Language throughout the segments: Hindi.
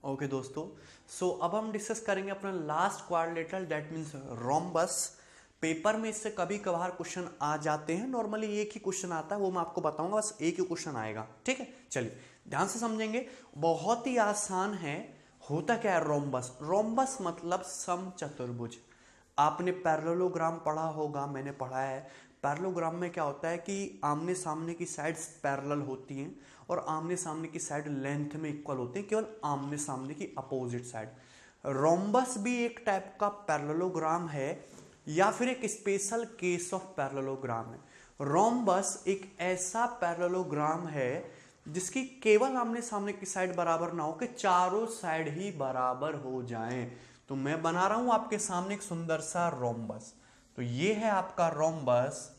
ओके दोस्तों, सो अब हम डिस्कस करेंगे अपना last quadrilateral, that means rhombus. Paper में इससे कभी कभार क्वेश्चन आ जाते हैं, नॉर्मली एक ही क्वेश्चन आता है, वो मैं आपको बताऊंगा, बस एक ही क्वेश्चन आएगा। ठीक है, चलिए ध्यान से समझेंगे, बहुत ही आसान है। होता क्या है रोम्बस? रोम्बस मतलब समचतुर्भुज। आपने पैरेललोग्राम पढ़ा होगा, मैंने पढ़ा है। पैरेललोग्राम में क्या होता है कि आमने सामने की साइड्स पैरेलल होती हैं और आमने सामने की साइड लेंथ में इक्वल होती है, केवल आमने सामने की अपोजिट साइड। रोम्बस भी एक टाइप का पैरेललोग्राम है या फिर एक स्पेशल केस ऑफ पैरेललोग्राम है। रोम्बस एक ऐसा पैरेललोग्राम है जिसकी केवल आमने सामने की साइड बराबर ना हो के चारों साइड ही बराबर हो जाएं। तो मैं बना रहा हूं आपके सामने एक सुंदर सा रोम्बस। तो ये है आपका रोम्बस,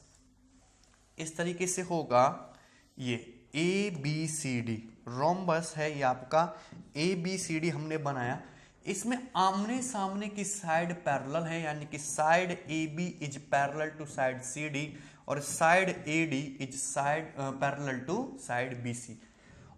इस तरीके से होगा। ये A B C D rhombus है, ये आपका ए बी सी डी हमने बनाया। इसमें आमने सामने की साइड पैरेलल है, यानी कि side A B is parallel to side C D और side A D is side parallel to side B C.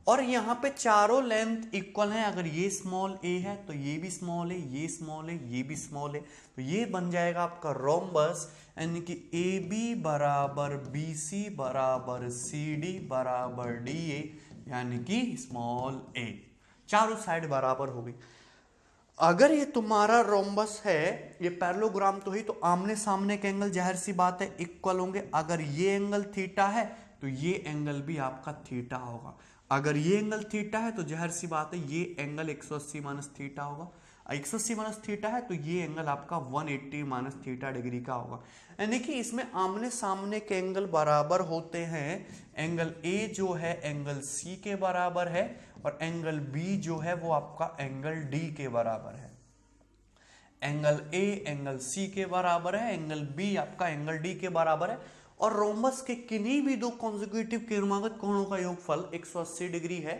और यहाँ पे चारों लेंथ इक्वल है। अगर ये स्मॉल ए है तो ये भी स्मॉल है, ये स्मॉल है, ये भी स्मॉल है, तो ये बन जाएगा आपका रोम्बस। यानी कि ए बी बराबर बी सी बराबर सी डी बराबर डी ए, यानी कि स्मॉल ए। चारों साइड बराबर हो गई। अगर ये तुम्हारा रोम्बस है, ये पैरेललोग्राम तो ही, तो आमने सामने के एंगल जाहिर सी बात है इक्वल होंगे। अगर ये एंगल थीटा है तो ये एंगल भी आपका थीटा होगा। अगर ये एंगल थीटा है तो जाहिर सी बात है ये एंगल 180 माइनस थीटा होगा। 180 माइनस थीटा है तो ये एंगल आपका 180 माइनस थीटा डिग्री का होगा। यानी कि इसमें आमने सामने के एंगल बराबर होते हैं। एंगल ए जो है एंगल सी के बराबर है और एंगल बी जो है वो आपका एंगल डी के बराबर है। एंगल ए एंगल सी के बराबर है, एंगल बी आपका एंगल डी के बराबर है। और रोम्बस के किन्हीं भी दो कॉन्जिक्यूटिव क्रमागत कोणों का योगफल 180 डिग्री है।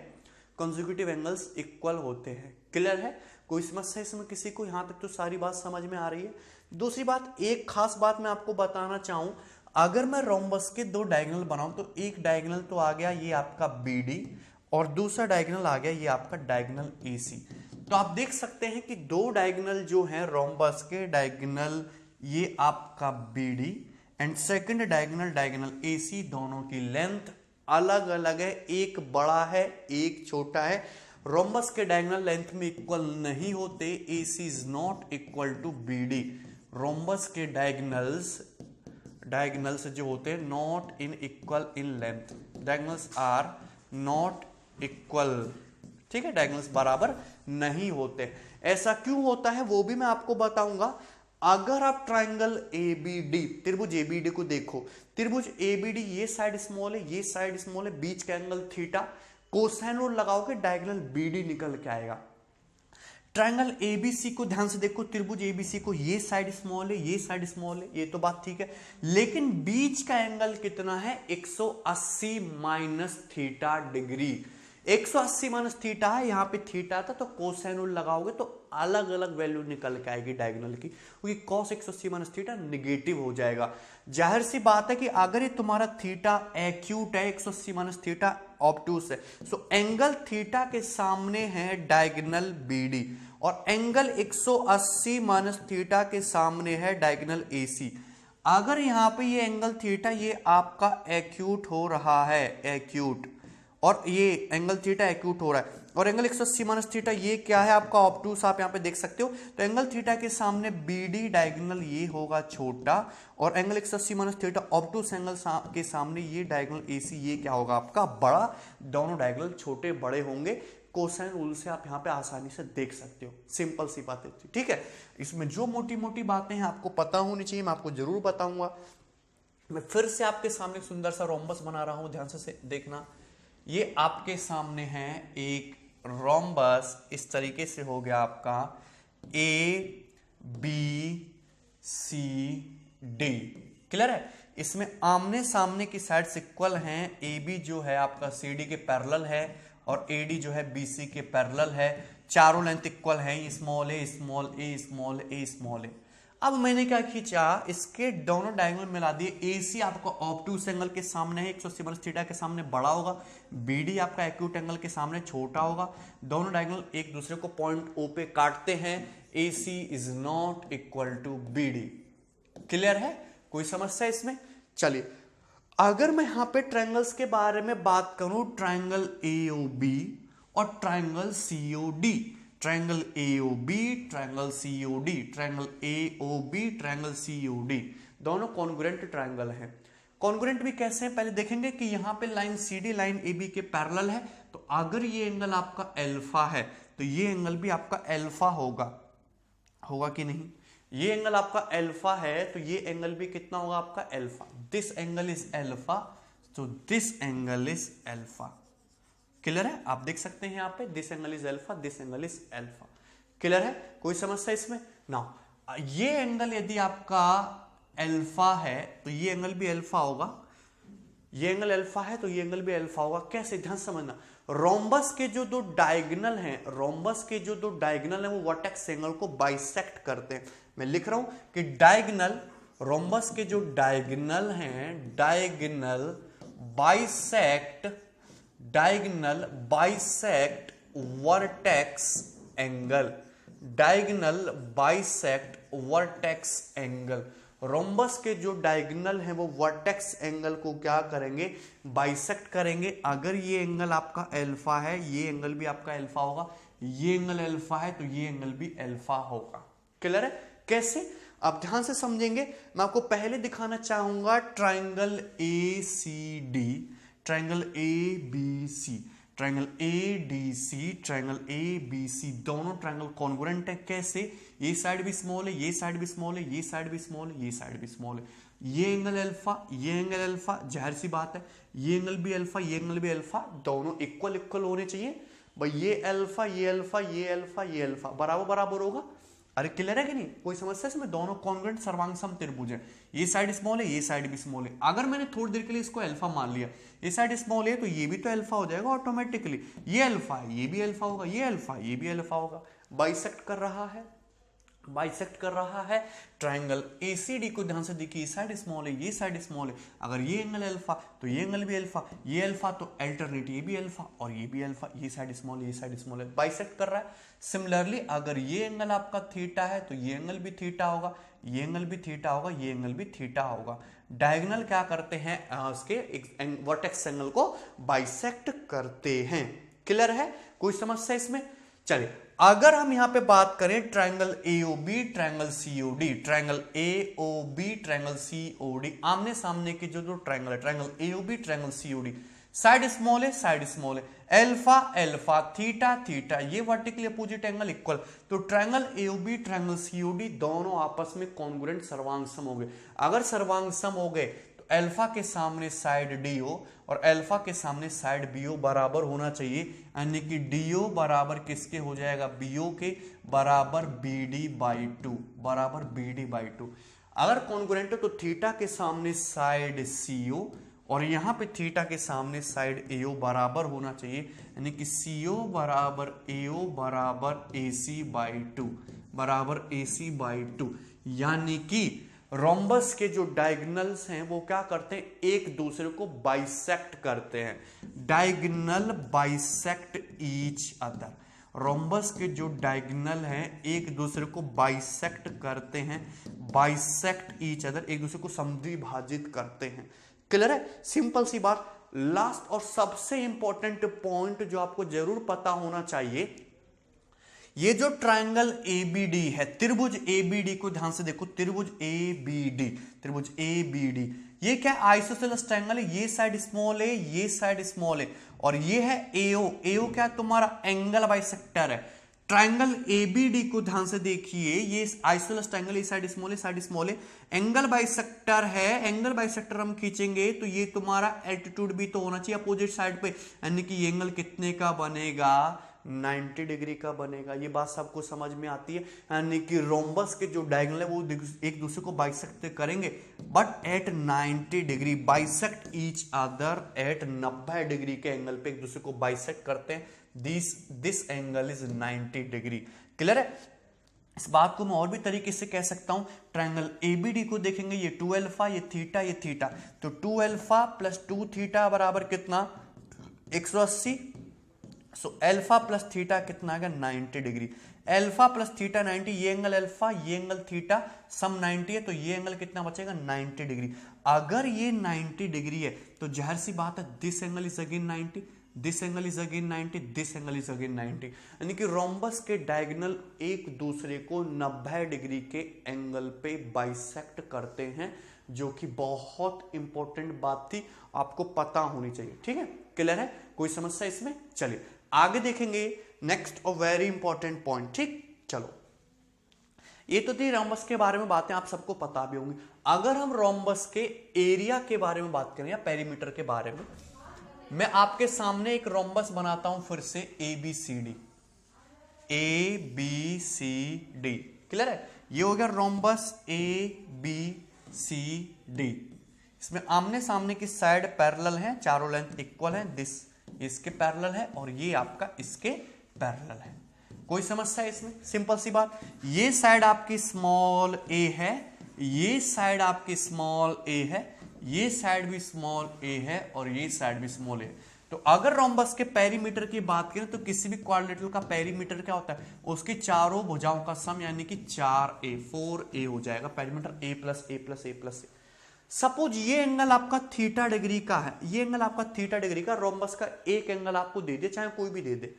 कॉन्जिक्यूटिव एंगल्स इक्वल होते हैं। क्लियर है? कोई समस्या इसमें किसी को? यहां तक तो सारी बात समझ में आ रही है। दूसरी बात, एक खास बात मैं आपको बताना चाहूं, अगर मैं रोम्बस के दो डायगोनल बनाऊं तो एक डायगोनल तो आ गया ये आपका बी डी और दूसरा डायगोनल आ गया ये आपका डायगोनल ए सी। तो आप देख सकते हैं कि दो डायगोनल जो हैं रोम्बस के, डायगोनल ये आपका B D and second diagonal A C, दोनों की लेंथ अलग अलग है। एक बड़ा है एक छोटा है। रोम्बस के डायगोनल लेंथ में इक्वल नहीं होते। A C is not equal to B D. Rhombus के डायगोनल्स जो होते हैं not in equal in length. Diagonals are not equal. ठीक है, डायगोनल्स बराबर नहीं होते। ऐसा क्यों होता है वो भी मैं आपको बताऊंगा। अगर आप ट्राइंगल एबीडी, त्रिभुज एबीडी को देखो, त्रिभुज एबीडी ये साइड स्मॉल है ये साइड स्मॉल है, बीच का एंगल थीटा, कोसाइन रूल लगाओगे डायगोनल बीडी निकल के आएगा। ट्राइंगल एबीसी को ध्यान से देखो, त्रिभुज एबीसी को, ये साइड स्मॉल है ये साइड स्मॉल है, ये तो बात ठीक है, लेकिन बीच का एंगल कितना है? 180 minus theta degree. 180 minus theta है, यहां पे थीटा था तो कोसाइन रूल लगाओगे तो अलग अलग वैल्यू निकल के आएगी डायगोनल की, क्योंकि कॉस 180 माइनस थीटा निगेटिव हो जाएगा। जाहिर सी बात है कि अगर ये तुम्हारा थीटा एक्यूट है, 180 माइनस थीटा ऑब्टूस है, सो एंगल थीटा के सामने है डायगोनल बीडी और एंगल 180 माइनस थीटा के सामने है डायगोनल एसी। अगर यहां पे ये एंगल थीटा ये आपका एक्यूट हो रहा है, एक्यूट, और ये एंगल थीटा एक्यूट हो रहा है, और एंगल 180 माइनस थीटा ये क्या है आपका ऑब्टूस, आप यहां पे देख सकते हो। तो एंगल थीटा के सामने बीडी डायगोनल ये होगा छोटा और एंगल 180 माइनस थीटा ऑब्टूस एंगल के सामने ये डायगोनल एसी ये क्या होगा आपका बड़ा। दोनों डायगोनल छोटे बड़े होंगे। कोसाइन रूल से आप यहां पे आसानी से देख सकते हो। सिंपल सी बात है, ठीक है। इसमें जो मोटी मोटी बातें हैं आपको पता होनी चाहिए, मैं आपको जरूर बताऊंगा। मैं फिर से आपके सामने सुंदर सा रोम्बस बना रहा हूं, ध्यान से देखना। ये आपके सामने है एक रोम्बस, इस तरीके से हो गया आपका A B C D. Clear है? इसमें आमने सामने की साइड्स इक्वल हैं। ए बी जो है आपका सी डी के पैरेलल है और ए डी जो है बी सी के पैरेलल है। चारों लेंथ इक्वल है, स्मॉल ए स्मॉल ए स्मॉल ए स्मॉल ए। अब मैंने क्या खींचा, इसके दोनों डायगोनल मिला दिए। AC आपका ऑब्टूस एंगल के सामने है, 180 माइनस थीटा के सामने बड़ा होगा। BD आपका एक्यूट एंगल के सामने छोटा होगा। दोनों डायगोनल एक दूसरे को पॉइंट O पे काटते हैं। AC is not equal to BD। Clear है? कोई समस्या इसमें? चलिए, अगर मैं यहां पे ट्रायंगल्स के बारे में बात करूं, ट्रायंगल AOB और triangle COD, triangle AOB, triangle COD, triangle AOB, triangle COD, दोनों कॉन्ग्रुएंट ट्रायंगल हैं। कॉन्ग्रुएंट भी कैसे हैं पहले देखेंगे कि यहां पे लाइन CD लाइन AB के पैरेलल है, तो अगर ये एंगल आपका अल्फा है तो ये एंगल भी आपका अल्फा होगा, होगा कि नहीं? ये एंगल आपका अल्फा है तो ये एंगल भी कितना होगा आपका alpha. This angle is alpha, तो this angle is alpha. Clear है? आप देख सकते हैं यहां पे this angle is alpha, this angle is alpha. Clear है? कोई समस्या इसमें? ना, ये एंगल यदि आपका अल्फा है तो ये एंगल भी अल्फा होगा, ये एंगल अल्फा है तो ये एंगल भी अल्फा होगा। कैसे? ध्यान समझना, रोम्बस के जो दो डायगोनल हैं, रोम्बस के जो दो डायगोनल हैं वो वर्टेक्स एंगल को बाइसेक्ट करते हैं। मैं लिख रहा हूं कि डायगोनल, रोम्बस के जो डायगोनल हैं, diagonal bisect, diagonal bisect vertex angle, diagonal bisect vertex angle. Rhombus के जो डायगोनल हैं वो वर्टेक्स एंगल को क्या करेंगे? बाइसेक्ट करेंगे। अगर ये एंगल आपका अल्फा है, ये एंगल भी आपका अल्फा होगा, ये एंगल अल्फा है तो ये एंगल भी अल्फा होगा। क्लियर है? कैसे? आप ध्यान से समझेंगे। मैं आपको पहले दिखाना चाहूंगा triangle ACD, triangle ABC, triangle ADC, triangle ABC, दोनों ट्रायंगल कॉन्ग्रुएंट है। कैसे? ये साइड भी स्मॉल है, ये साइड भी स्मॉल है, ये साइड भी स्मॉल है, ये साइड भी स्मॉल है। ये एंगल अल्फा, ये एंगल अल्फा, जाहिर सी बात है ये एंगल भी अल्फा, ये एंगल भी अल्फा, दोनों इक्वल इक्वल होने चाहिए भाई। ये अल्फा, ये अल्फा, ये अल्फा, ये अल्फा, बराबर बराबर होगा। अरे क्लियर है कि नहीं? कोई समस्या इसमें? दोनों कॉन्ग्रुएंट सर्वांगसम त्रिभुज है। ये साइड स्मॉल है, ये साइड भी स्मॉल है। अगर मैंने थोड़ी देर के लिए इसको अल्फा मान लिया, ये साइड स्मॉल है तो ये भी तो अल्फा हो जाएगा ऑटोमेटिकली। ये अल्फा है, ये भी अल्फा होगा, ये अल्फा, ये भी अल्फा होगा। बाइसेक्ट कर रहा है, बाइसेक्ट कर रहा है। ट्रायंगल ACD को ध्यान से देखिए, ये साइड स्मॉल है, ये साइड स्मॉल है। अगर ये एंगल अल्फा तो ये एंगल भी अल्फा, ये अल्फा तो अल्टरनेट ये भी अल्फा और ये भी अल्फा, ये साइड स्मॉल है, ये साइड स्मॉल है, बाइसेक्ट कर रहा है। सिमिलरली अगर ये एंगल आपका थीटा है तो ये एंगल भी थीटा होगा, ये एंगल भी थीटा होगा, ये एंगल भी थीटा होगा। डायगोनल क्या करते हैं? उसके वर्टेक्स एंगल को बाइसेक्ट करते हैं। क्लियर है? कोई समस्या इसमें? चलिए, अगर हम यहां पे बात करें triangle AOB, triangle COD, triangle AOB, triangle COD, आमने सामने के जो दो ट्रायंगल है, triangle AOB, triangle COD, side small है, साइड स्मॉल है, अल्फा अल्फा, थीटा थीटा, ये वर्टिकली अपोजिट एंगल इक्वल, तो ट्रायंगल AOB, ट्रायंगल COD दोनों आपस में कॉन्ग्रुएंट सर्वांगसम हो गए। अगर सर्वांगसम हो गए तो अल्फा के सामने साइड DO और अल्फा के सामने साइड BO बराबर होना चाहिए, यानी कि DO बराबर किसके हो जाएगा? BO के बराबर BD/2, बराबर BD/2। अगर कॉन्ग्रुएंट है तो थीटा के सामने साइड CO और यहां पे थीटा के सामने साइड AO बराबर होना चाहिए, यानी कि CO बराबर AO बराबर AC/2, बराबर AC/2। यानी कि रोम्बस के जो डायगोनल्स हैं वो क्या करते हैं? एक दूसरे को बाइसेक्ट करते हैं। Diagonal bisect each other, rhombus के जो डायगोनल हैं एक दूसरे को बाइसेक्ट करते हैं, बाइसेक्ट ईच अदर, एक दूसरे को समद्विभाजित करते हैं। क्लियर है? सिंपल सी बात। लास्ट और सबसे इंपॉर्टेंट पॉइंट जो आपको जरूर पता होना चाहिए, ये जो ट्रायंगल ABD है, त्रिभुज ABD को ध्यान से देखो, त्रिभुज ABD, त्रिभुज ABD, ये क्या आइसोसेलेस ट्रायंगल है? ये साइड स्मॉल है, ये साइड स्मॉल है, और ये है AO, AO क्या तुम्हारा एंगल बाइसेक्टर है। ट्रायंगल ABD को ध्यान से देखिए, ये आइसोसेलेस ट्रायंगल, ये साइड स्मॉल है, साइड स्मॉल है, एंगल बाइसेक्टर है। एंगल बाइसेक्टर हम खींचेंगे तो ये तुम्हारा एल्टीट्यूड भी तो होना चाहिए अपोजिट साइड पे, यानी कि ये एंगल कितने का बनेगा? 90 डिग्री का बनेगा। ये बात सबको समझ में आती है, यानी कि रोम्बस के जो डायगोनल है वो एक दूसरे को बाइसेक्ट करेंगे, but at 90 degree, bisect each other at 90 degree के एंगल पे एक दूसरे को बाइसेक्ट करते हैं। This angle is 90 degree. Clear है? इस बात को मैं और भी तरीके से कह सकता हूं, ट्रायंगल एबीडी को देखेंगे, ये 2 अल्फा, ये थीटा, ये थीटा, तो 2 अल्फा प्लस 2 थीटा बराबर कितना 180। सो अल्फा प्लस थीटा कितना आ गया 90 डिग्री। अल्फा प्लस थीटा 90, ये एंगल अल्फा, ये एंगल थीटा, सम 90 है, तो ये एंगल कितना बचेगा 90 डिग्री। अगर ये 90 डिग्री है तो जाहिर सी बात है this angle is again 90, this angle is again 90, this angle is again 90, यानी कि रोम्बस के डायगोनल एक दूसरे को 90 डिग्री के एंगल पे बाइसेक्ट करते हैं, जो कि बहुत इंपॉर्टेंट बात थी, आपको पता होनी चाहिए। ठीक है, क्लियर है, कोई समस्या इसमें? चलिए आगे देखेंगे नेक्स्ट और वेरी इंपॉर्टेंट पॉइंट। ठीक, चलो ये तो थी रोम्बस के बारे में बातें, आप सबको पता भी होंगी। अगर हम रोम्बस के एरिया के बारे में बात करें या पेरीमीटर के बारे में, मैं आपके सामने एक रोम्बस बनाता हूं फिर से ABCD, ABCD, क्लियर है, ये हो गया रोम्बस ABCD। इसमें आमने सामने की साइड पैरेलल है, चारों लेंथ इक्वल है, दिस इसके पैरेलल है और ये आपका इसके पैरेलल है। कोई समस्या है इसमें? सिंपल सी बात, ये साइड आपकी स्मॉल a है, ये साइड आपकी स्मॉल a है, ये साइड भी स्मॉल a है और ये साइड भी स्मॉल a है। तो अगर रोम्बस के पेरीमीटर की बात करें तो किसी भी क्वाड्रिलेटरल का पेरीमीटर क्या होता है, उसकी चारों भुजाओं का सम, यानी कि 4a 4a हो जाएगा perimeter, a plus a plus a plus a। Suppose ये एंगल आपका थीटा डिग्री का है, ये एंगल आपका थीटा डिग्री का, रोम्बस का एक एंगल आपको दे दे, चाहे कोई भी दे दे।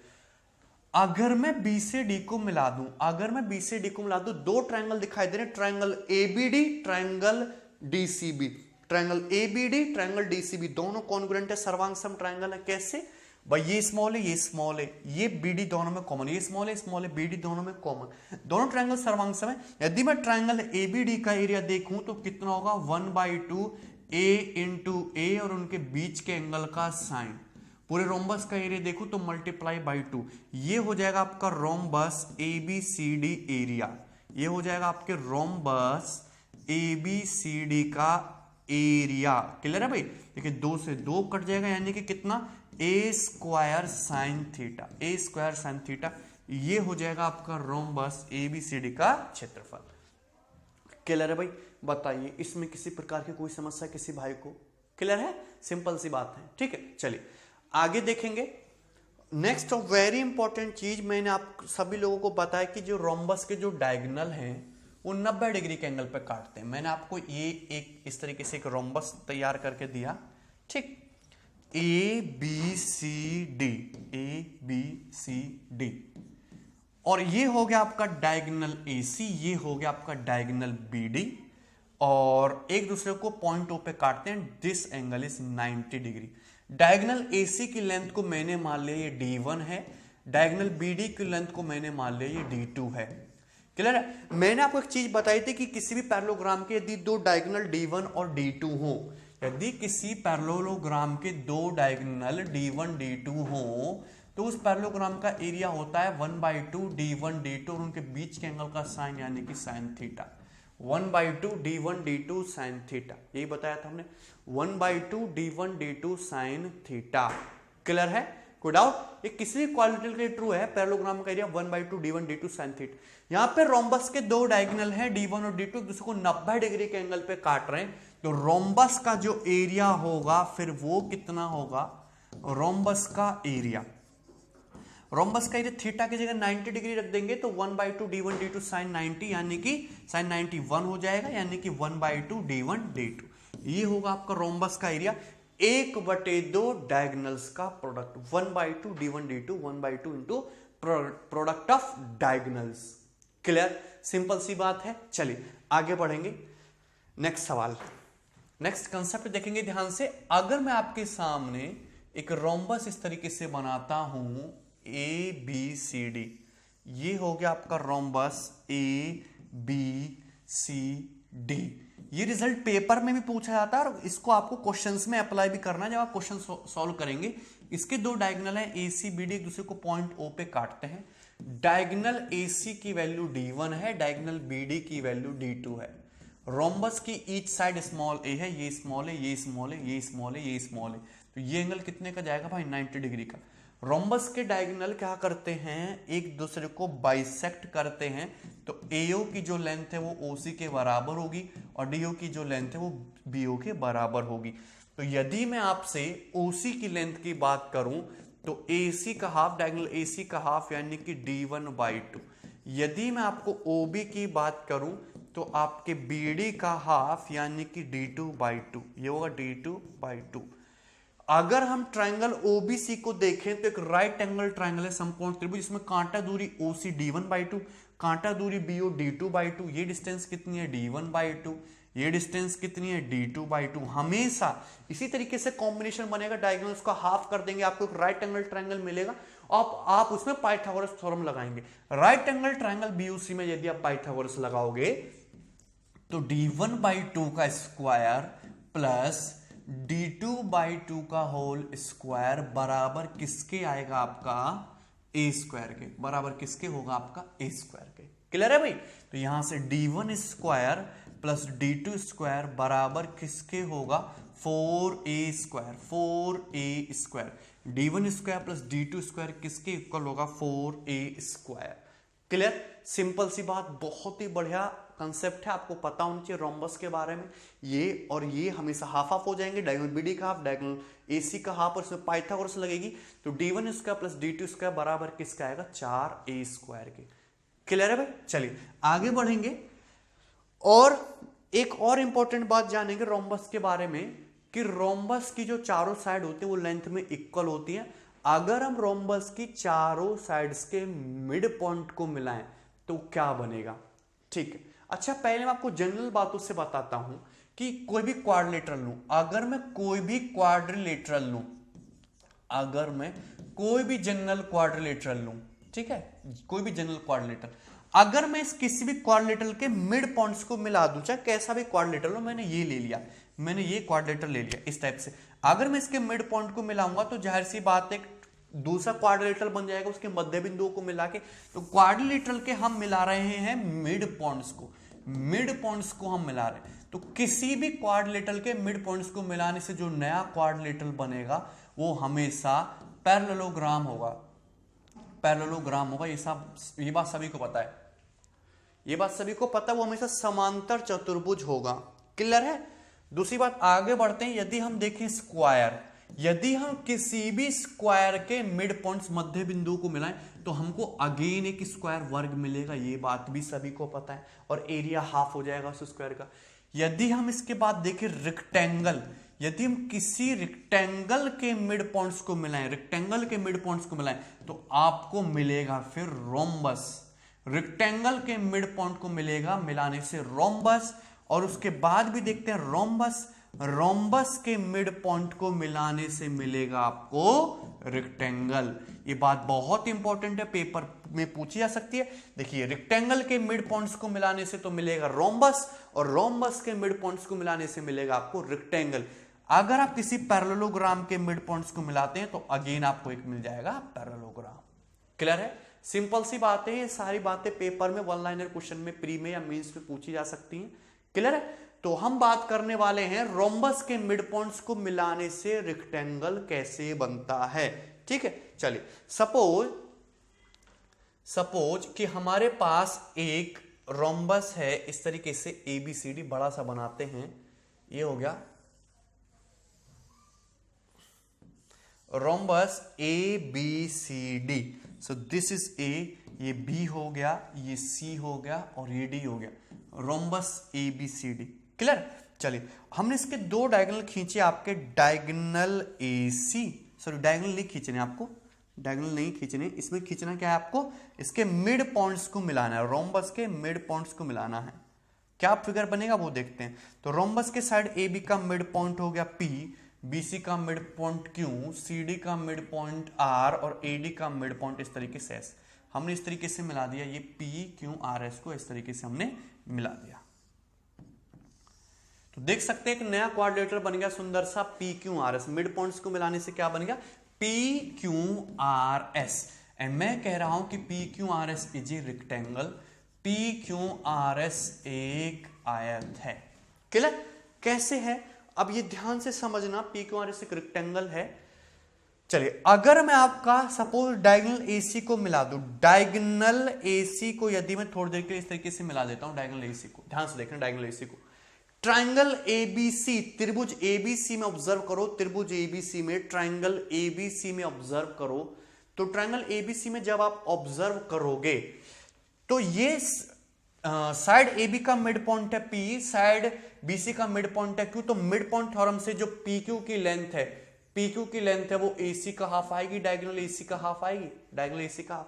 अगर मैं बी से डी को मिला दूं, अगर मैं बी से डी को मिला दूं, दो ट्रायंगल दिखाई दे रहे हैं, triangle ABD, triangle DCB, triangle ABD, triangle DCB, दोनों कॉन्ग्रुएंट है, सर्वांग सम ट्रायंगल है। कैसे भाई, ये स्मॉल है, ये स्मॉल है, ये बीडी दोनों में कॉमन, ये स्मॉल है, स्मॉल है, बीडी दोनों में कॉमन, दोनों ट्रायंगल सर्वांग सम है। यदि मैं ट्रायंगल एबीडी का एरिया देखूं तो कितना होगा 1/2 a इंटू ए और उनके बीच के एंगल का साइन। पूरे रोम्बस का एरिया देखो तो मल्टीप्लाई बाई 2, ये हो जाएगा आपका रोम्बस ABCD एरिया, ये हो जाएगा आपके रोम्बस ABCD का एरिया। क्लियर है भाई? देखिए 2 से 2 कट जाएगा, यानी कि कितना a square sine theta, a square sine theta, ये हो जाएगा आपका रोम्बस ABCD का क्षेत्रफल। क्लियर है भाई? बताइए इसमें किसी प्रकार की कोई समस्या किसी भाई को? क्लियर है, सिंपल सी बात है। ठीक है, चलिए आगे देखेंगे। नेक्स्ट और वेरी इंपॉर्टेंट चीज, मैंने आप सभी लोगों को बताया कि जो रोम्बस के जो डायगोनल हैं वो 90 डिग्री के एंगल पे काटते हैं। मैंने आपको ये एक इस तरीके से एक रोम्बस तैयार करके दिया, ठीक, ABCD, ABCD, और ये हो गया आपका डायगोनल AC, ये हो गया आपका डायगोनल BD, और एक दूसरे को पॉइंट O पे काटते हैं। This angle is 90 degree. Diagonal AC की लेंथ को मैंने मान लिया ये D1 है, डायगोनल BD की लेंथ को मैंने मान लिया ये D2 है। क्लियर है? मैंने आपको एक चीज बताई थी कि किसी भी पैरेललोग्राम के यदि दो डायगोनल D1 और D2 हो, यदि किसी पैरेललोग्राम के दो डायगोनल D1 D2 हो तो उस पैरेललोग्राम का एरिया होता है 1/2 D1 D2 और उनके बीच के एंगल का साइन, यानी कि sine theta. 1/2 D1 D2 sine theta, यही बताया था हमने, 1/2 D1 D2 sine theta. Clear है? कोई डाउट? ये किसी क्वाड्रिलेटरल के ट्रू है, पैरेललोग्राम का area 1/2 D1 D2 sine theta. यहां पे रोम्बस के दो डायगोनल हैं D1 और D2, दूसरे को 90 डिग्री के एंगल पे काट रहे हैं, तो रोम्बस का जो एरिया होगा फिर वो कितना होगा, रोम्बस का एरिया, रोम्बस का एरिया थीटा की जगह 90 डिग्री रख देंगे तो 1/2 D1 D2 साइन 90, यानी कि साइन 91 हो जाएगा, यानी कि 1/2 D1 D2, ये होगा आपका रोम्बस का एरिया। 1/2 डायगोनल्स का product, 1/2 D1 D2, 1/2 into product of diagonals. Clear? Simple सी बात है। चलिए आगे बढ़ेंगे, नेक्स्ट सवाल, नेक्स्ट कंसेप्ट देखेंगे ध्यान से। अगर मैं आपके सामने एक रोम्बस इस तरीके से बनाता हूं ABCD, ये हो गया आपका रोम्बस ABCD। ये रिजल्ट पेपर में भी पूछा जाता है और इसको आपको क्वेश्चंस में अप्लाई भी करना है जब आप क्वेश्चन सॉल्व करेंगे। इसके दो डायगोनल हैं ACBD, एक दूसरे को पॉइंट O पे काटते हैं। डायगोनल AC की वैल्यू D1 है, डायगोनल BD की वैल्यू D2 है। रोम्बस की ईच साइड स्मॉल a है, ये स्मॉल है, ये स्मॉल है, ये स्मॉल है, ये स्मॉल है, तो ये एंगल कितने का जाएगा भाई 90 डिग्री का। रोम्बस के डायगोनल क्या करते हैं, एक दूसरे को बाइसेक्ट करते हैं। तो एओ की जो लेंथ है वो ओसी के बराबर होगी और डीओ की जो लेंथ है वो बीओ के बराबर होगी। तो यदि मैं आपसे ओसी की लेंथ की बात करूं तो एसी का हाफ, डायगोनल एसी का हाफ यानी कि d1/2। यदि मैं आपको ओबी की बात करूं तो आपके बीडी का हाफ यानी कि d2/2, ये होगा d2/2। अगर हम ट्राइंगल ओबीसी को देखें तो एक राइट एंगल ट्राइंगल है समकोण त्रिभुज, जिसमें कांटा दूरी ओसी d1/2, कांटा दूरी बीओ d2/2। ये डिस्टेंस कितनी है, d1/2। ये डिस्टेंस कितनी है, d2/2। हमेशा इसी तरीके से कॉम्बिनेशन बनेगा, डायगोनल्स का हाफ कर देंगे, आपको एक राइट एंगल ट्राइंगल मिलेगा और आप उसमें पाइथागोरस थ्योरम लगाएंगे। राइट एंगल ट्राइंगल बीओसी में यदि आप पाइथागोरस लगाओगे तो d1/2 का स्क्वायर प्लस d2/2 का होल स्क्वायर बराबर किसके आएगा, आपका a स्क्वायर के बराबर। किसके होगा, आपका a स्क्वायर के। क्लियर है भाई। तो यहां से d1 square plus d2 square बराबर किसके होगा, 4a square. 4a square, d1 square plus d2 square किसके इक्वल होगा, 4a स्क्वायर। क्लियर, सिंपल सी बात, बहुत ही बढ़िया कंसेप्ट है, आपको पता होना चाहिए रोम्बस के बारे में। ये और ये हमेशा हाफ हाफ हो जाएंगे, डायगोनल बीडी का हाफ, डायगोनल एसी का हाफ, और इसमें पाइथागोरस लगेगी। तो d1 square plus d2 square बराबर किसका आएगा, 4a स्क्वायर के। क्लियर है भाई। चलिए आगे बढ़ेंगे और एक और इंपॉर्टेंट बात जानेंगे रोम्बस के बारे में कि रोम्बस की जो चारों साइड होती है वो लेंथ में इक्वल होती है। अगर हम रोम्बस की चारों साइड्स के मिड पॉइंट को मिलाएं तो क्या बनेगा, ठीक है। अच्छा, पहले मैं आपको जनरल बातों से बताता हूं कि कोई भी क्वाड्रिलेटरल लूं, अगर मैं कोई भी क्वाड्रिलेटरल लूं, अगर मैं कोई भी जनरल क्वाड्रिलेटरल लूं, ठीक है, कोई भी जनरल क्वाड्रिलेटरल, अगर मैं इस किसी भी क्वाड्रिलेटरल के मिड पॉइंट्स को मिला दूं, चाहे कैसा भी क्वाड्रिलेटरल हो, मैंने ये ले लिया, मैंने ये क्वाड्रिलेटरल ले लिया इस टाइप से, अगर मैं इसके मिड पॉइंट को मिलाऊंगा तो जाहिर सी बात है दूसरा क्वाड्रिलेटरल बन जाएगा उसके मध्य बिंदुओं को मिला के। तो क्वाड्रिलेटरल के हम मिला रहे हैं मिड पॉइंट्स को, मिड पॉइंट्स को हम मिला रहे हैं। तो किसी भी क्वाड्रिलेटरल के मिड पॉइंट्स को मिलाने से जो नया क्वाड्रिलेटरल बनेगा वो हमेशा पैरेललोग्राम होगा, पैरेललोग्राम होगा। ये बात सभी को पता है, ये बात सभी को पता है, वो हमेशा समांतर चतुर्भुज होगा। क्लियर है। दूसरी बात, आगे बढ़ते हैं, यदि हम देखें स्क्वायर, यदि हम किसी भी स्क्वायर के मिड पॉइंट्स मध्य बिंदु को मिलाएं तो हमको अगेन एक स्क्वायर वर्ग मिलेगा, ये बात भी सभी को पता है, और एरिया हाफ हो जाएगा उस स्क्वायर का। यदि हम इसके बाद देखें रेक्टेंगल, यदि हम किसी रेक्टेंगल के मिड पॉइंट्स को मिलाएं, रेक्टेंगल के मिड पॉइंट्स को मिलाएं तो आपको मिलेगा फिर रोम्बस। रेक्टेंगल के मिड पॉइंट को मिलेगा मिलाने से रोम्बस, और उसके बाद भी देखते हैं रोम्बस, रोम्बस के मिड पॉइंट को मिलाने से मिलेगा आपको रेक्टेंगल। ये बात बहुत इंपॉर्टेंट है, पेपर में पूछी जा सकती है। देखिए, रेक्टेंगल के मिड पॉइंट्स को मिलाने से तो मिलेगा रोम्बस, और रोम्बस के मिड पॉइंट्स को मिलाने से मिलेगा आपको रेक्टेंगल। अगर आप किसी पैरेललोग्राम के मिड पॉइंट्स को मिलाते हैं तो अगेन आपको एक मिल जाएगा पैरेललोग्राम। क्लियर है, सिंपल सी बात है, ये सारी बातें पेपर में वन लाइनर क्वेश्चन में प्री में या मेंस में पूछी जा सकती हैं। क्लियर है। तो हम बात करने वाले हैं रोम्बस के मिड पॉइंट्स को मिलाने से रेक्टेंगल कैसे बनता है। ठीक है, चलिए सपोज कि हमारे पास एक रोम्बस है, इस तरीके से ABCD बड़ा सा बनाते हैं, ये हो गया rhombus ABCD। So this is A, ये B हो गया, ये C हो गया और ये D हो गया, रोम्बस ABCD। क्लियर। चलिए, हमने इसके दो डायगोनल खींचे, आपके डायगोनल AC, सॉरी डायगोनल नहीं खींचने, आपको डायगोनल नहीं खींचने, इसमें खींचना क्या है, आपको इसके मिड पॉइंट्स को मिलाना है, रोम्बस के मिड पॉइंट्स को मिलाना है। क्या फिगर बनेगा वो देखते हैं। तो रोम्बस के साइड AB का मिड पॉइंट हो गया P, BC का मिड पॉइंट Q, CD का मिड पॉइंट R और AD का मिड पॉइंट इस तरीके से S। हमने इस तरीके से मिला दिया, ये PQRS को इस तरीके से हमने मिला दिया। तो देख सकते हैं एक नया क्वाड्रिलेटरल बन गया सुंदर सा PQRS। मिड पॉइंट्स को मिलाने से क्या बन गया, PQRS। एंड मैं कह रहा हूं कि PQRS is a rectangle, PQRS एक आयत है। क्लियर, कैसे है अब ये ध्यान से समझना। PQRS एक रेक्टेंगल है, चलिए अगर मैं आपका सपोज डायगोनल एसी को मिला दूं, डायगोनल एसी को यदि मैं थोड़ी देर के लिए इस तरीके से मिला देता हूं, डायगोनल एसी को ध्यान से देखना, डायगोनल एसी को ट्राइंगल एबीसी, त्रिभुज एबीसी में ऑब्जर्व करो, त्रिभुज एबीसी में, ट्राइंगल एबीसी में ऑब्जर्व करो, तो ट्राइंगल एबीसी में जब आप ऑब्जर्व करोगे तो ये साइड AB का मिड पॉइंट है P, साइड BC का मिड पॉइंट है Q, तो मिड पॉइंट थ्योरम से जो PQ की लेंथ है, PQ की लेंथ है वो AC का हाफ आएगी, डायगोनल AC का हाफ आएगी, डायगोनल AC का हाफ।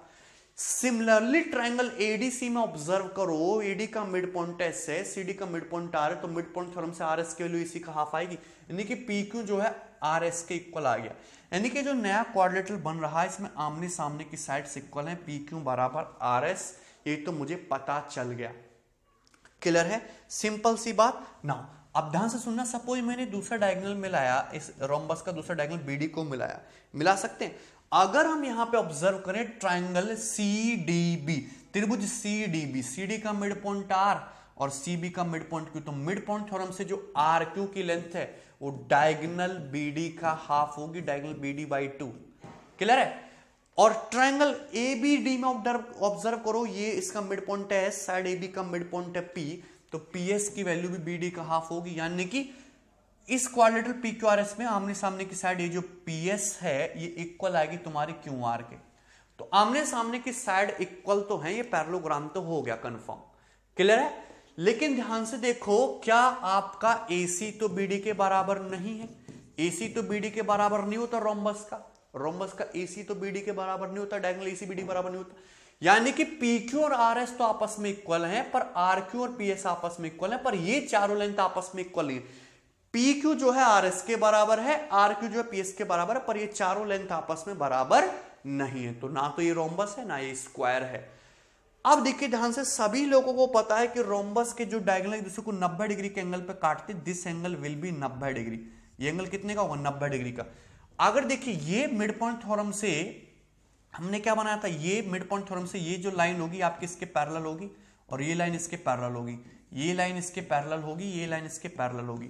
सिमिलरली ट्राइंगल ADC में ऑब्जर्व करो, AD का मिड पॉइंट S है, CD का मिड पॉइंट R है, तो मिड पॉइंट थ्योरम से RS की वैल्यू AC का हाफ आएगी, यानी कि PQ जो है RS के इक्वल आ गया। यानी कि जो नया क्वाड्रिलेटरल बन रहा है इसमें आमने सामने की साइड्स इक्वल है, PQ बराबर RS, ये तो मुझे पता चल गया। क्लियर है, सिंपल सी बात ना। अब ध्यान से सुनना, सपोज मैंने दूसरा डायगोनल मिलाया, इस रोम्बस का दूसरा डायगोनल BD को मिलाया, मिला सकते हैं। अगर हम यहां पे ऑब्जर्व करें ट्राइंगल CDB, त्रिभुज CDB, CD का मिड पॉइंट R और CB का मिड पॉइंट Q, तो मिड पॉइंट थ्योरम से जो RQ की लेंथ है वो डायगोनल BD का हाफ होगी, डायगोनल BD बाई 2। क्लियर है। और ट्राइंगल ABD में ऑब्जर्व करो, ये इसका मिड पॉइंट है S, साइड AB का मिड पॉइंट है P, तो PS की वैल्यू भी BD का हाफ होगी, यानी कि इस क्वाड्रिलेटरल PQRS में आमने सामने की साइड ये जो PS है ये इक्वल आएगी तुम्हारी QR के। तो आमने सामने की साइड इक्वल तो है, ये पैरेललोग्राम तो हो गया कंफर्म। क्लियर है। लेकिन ध्यान से देखो, क्या आपका AC तो BD के बराबर नहीं है? AC तो BD के बराबर नहीं होता रोम्बस का, रोम्बस का AC तो BD के बराबर नहीं होता, डायगोनल AC BD बराबर नहीं होता, यानी कि PQ और RS तो आपस में इक्वल हैं, पर RQ और PS आपस में इक्वल हैं, पर ये चारों लेंथ आपस में इक्वल नहीं। PQ जो है RS के बराबर है, RQ जो है PS के बराबर है, पर ये चारों लेंथ आपस में बराबर नहीं है, तो ना तो ये रोम्बस है ना ये स्क्वायर है। अब देखिए ध्यान से, सभी लोगों को पता है कि रोम्बस के जो डायगोनल एक दूसरे को 90 डिग्री के एंगल पे काटते, this angle will be 90 degree, ये एंगल कितने का होगा? 90 डिग्री का। अगर देखिए ये मिड पॉइंट थ्योरम से हमने क्या बनाया था, ये मिड पॉइंट थ्योरम से ये जो लाइन होगी आपकी इसके पैरेलल होगी, और ये लाइन इसके पैरेलल होगी, ये लाइन इसके पैरेलल होगी, ये लाइन इसके पैरेलल होगी,